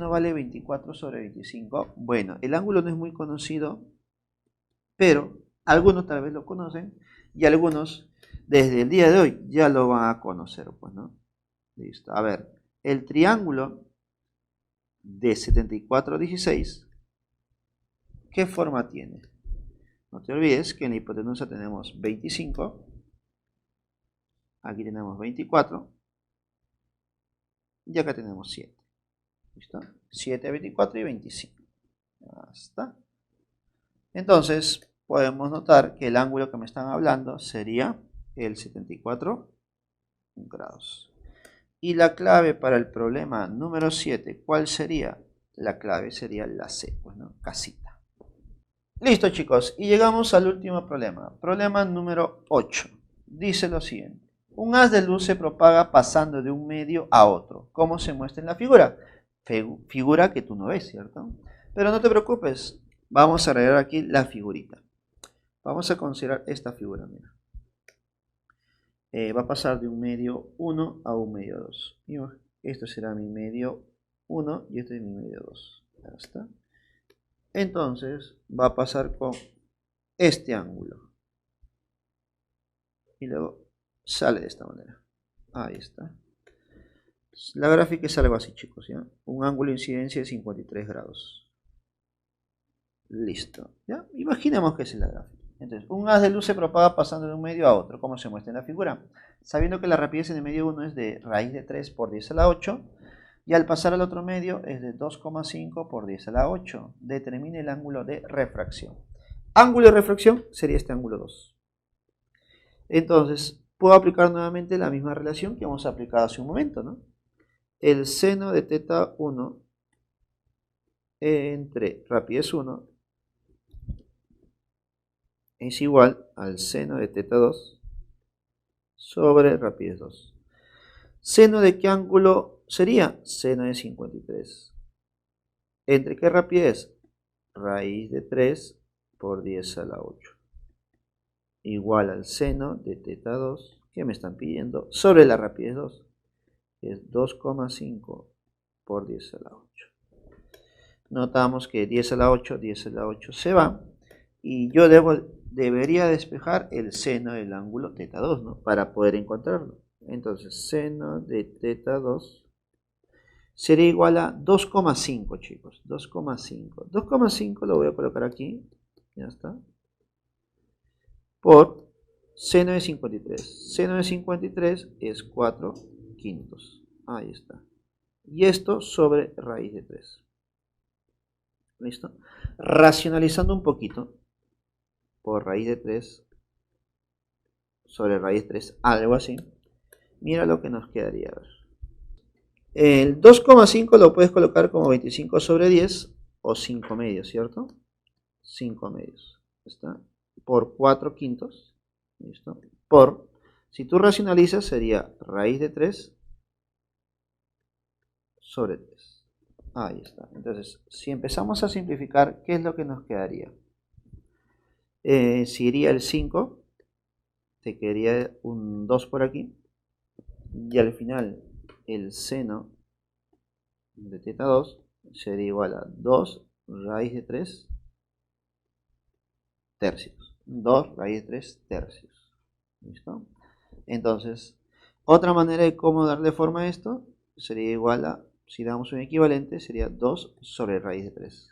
vale 24 sobre 25? Bueno, el ángulo no es muy conocido, pero algunos tal vez lo conocen y algunos desde el día de hoy ya lo van a conocer, pues, ¿no? Listo. A ver, el triángulo de 7416, ¿qué forma tiene? No te olvides que en la hipotenusa tenemos 25, aquí tenemos 24 y acá tenemos 7. ¿Listo? 7, 24 y 25. Ya está. Entonces, podemos notar que el ángulo que me están hablando sería el 74 grados. Y la clave para el problema número 7, ¿cuál sería? La clave sería la C, pues, ¿no? Casita. Listo, chicos, y llegamos al último problema. Problema número 8. Dice lo siguiente. Un haz de luz se propaga pasando de un medio a otro. ¿Cómo se muestra en la figura? Figura que tú no ves, ¿cierto? Pero no te preocupes, vamos a agregar aquí la figurita. Vamos a considerar esta figura, mira. Va a pasar de un medio 1 a un medio 2. Esto será mi medio 1 y este es mi medio 2. Ya está. Entonces va a pasar con este ángulo. Y luego sale de esta manera. Ahí está. La gráfica es algo así, chicos, ¿ya? Un ángulo de incidencia de 53 grados. Listo. ¿Ya? Imaginemos que esa es la gráfica. Entonces, un haz de luz se propaga pasando de un medio a otro, como se muestra en la figura. Sabiendo que la rapidez en el medio 1 es de raíz de 3 por 10 a la 8, y al pasar al otro medio es de 2,5 por 10 a la 8. Determine el ángulo de refracción. Ángulo de refracción sería este ángulo 2. Entonces, puedo aplicar nuevamente la misma relación que hemos aplicado hace un momento, ¿no? El seno de teta 1 entre rapidez 1 es igual al seno de teta 2 sobre rapidez 2. ¿Seno de qué ángulo sería? Seno de 53. ¿Entre qué rapidez? Raíz de 3 por 10 a la 8. Igual al seno de teta 2, que me están pidiendo, sobre la rapidez 2, que es 2,5 por 10 a la 8. Notamos que 10 a la 8, 10 a la 8 se va, y yo debería despejar el seno del ángulo teta 2, ¿no? Para poder encontrarlo. Entonces, seno de teta 2 sería igual a 2,5, chicos. 2,5. 2,5 lo voy a colocar aquí. Ya está. Por seno de 53. Seno de 53 es 4 quintos. Ahí está. Y esto sobre raíz de 3. ¿Listo? Racionalizando un poquito, por raíz de 3 sobre raíz de 3, algo así. Mira lo que nos quedaría. A ver. El 2,5 lo puedes colocar como 25 sobre 10 o 5 medios, ¿cierto? 5 medios. ¿Está? Por 4 quintos. ¿Listo? Por, si tú racionalizas, sería raíz de 3 sobre 3. Ahí está. Entonces, si empezamos a simplificar, ¿qué es lo que nos quedaría? Si iría el 5, te quedaría un 2 por aquí. Y al final, el seno de teta 2 sería igual a 2 raíz de 3 tercios. 2 raíz de 3 tercios. ¿Listo? Entonces, otra manera de cómo darle forma a esto sería igual a, si damos un equivalente, sería 2 sobre raíz de 3.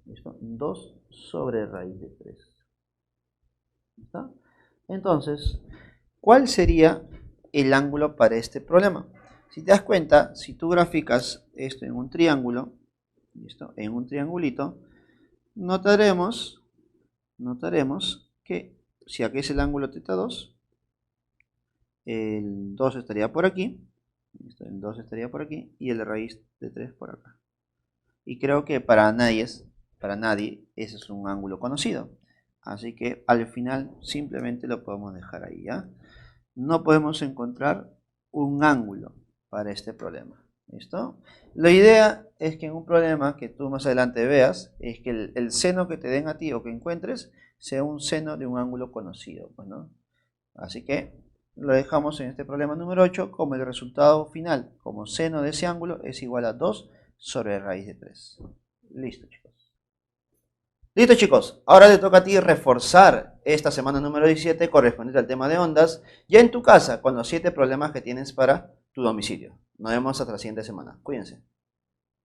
¿Listo? 2 sobre raíz de 3. ¿Listo? Entonces, ¿cuál sería el ángulo para este problema? Si te das cuenta, si tú graficas esto en un triángulo, ¿listo? En un triangulito, notaremos que si aquí es el ángulo θ2, el 2 estaría por aquí, ¿listo? El 2 estaría por aquí y el raíz de 3 por acá. Y creo que para nadie ese es un ángulo conocido. Así que al final simplemente lo podemos dejar ahí, ¿ya? No podemos encontrar un ángulo para este problema. ¿Listo? La idea es que en un problema que tú más adelante veas, es que el seno que te den a ti o que encuentres sea un seno de un ángulo conocido, pues, ¿no? Así que lo dejamos en este problema número 8 como el resultado final, como seno de ese ángulo es igual a 2 sobre raíz de 3. Listo, chicos. Listo, chicos. Ahora te toca a ti reforzar esta semana número 17 correspondiente al tema de ondas, ya en tu casa, con los 7 problemas que tienes para tu domicilio. Nos vemos hasta la siguiente semana. Cuídense.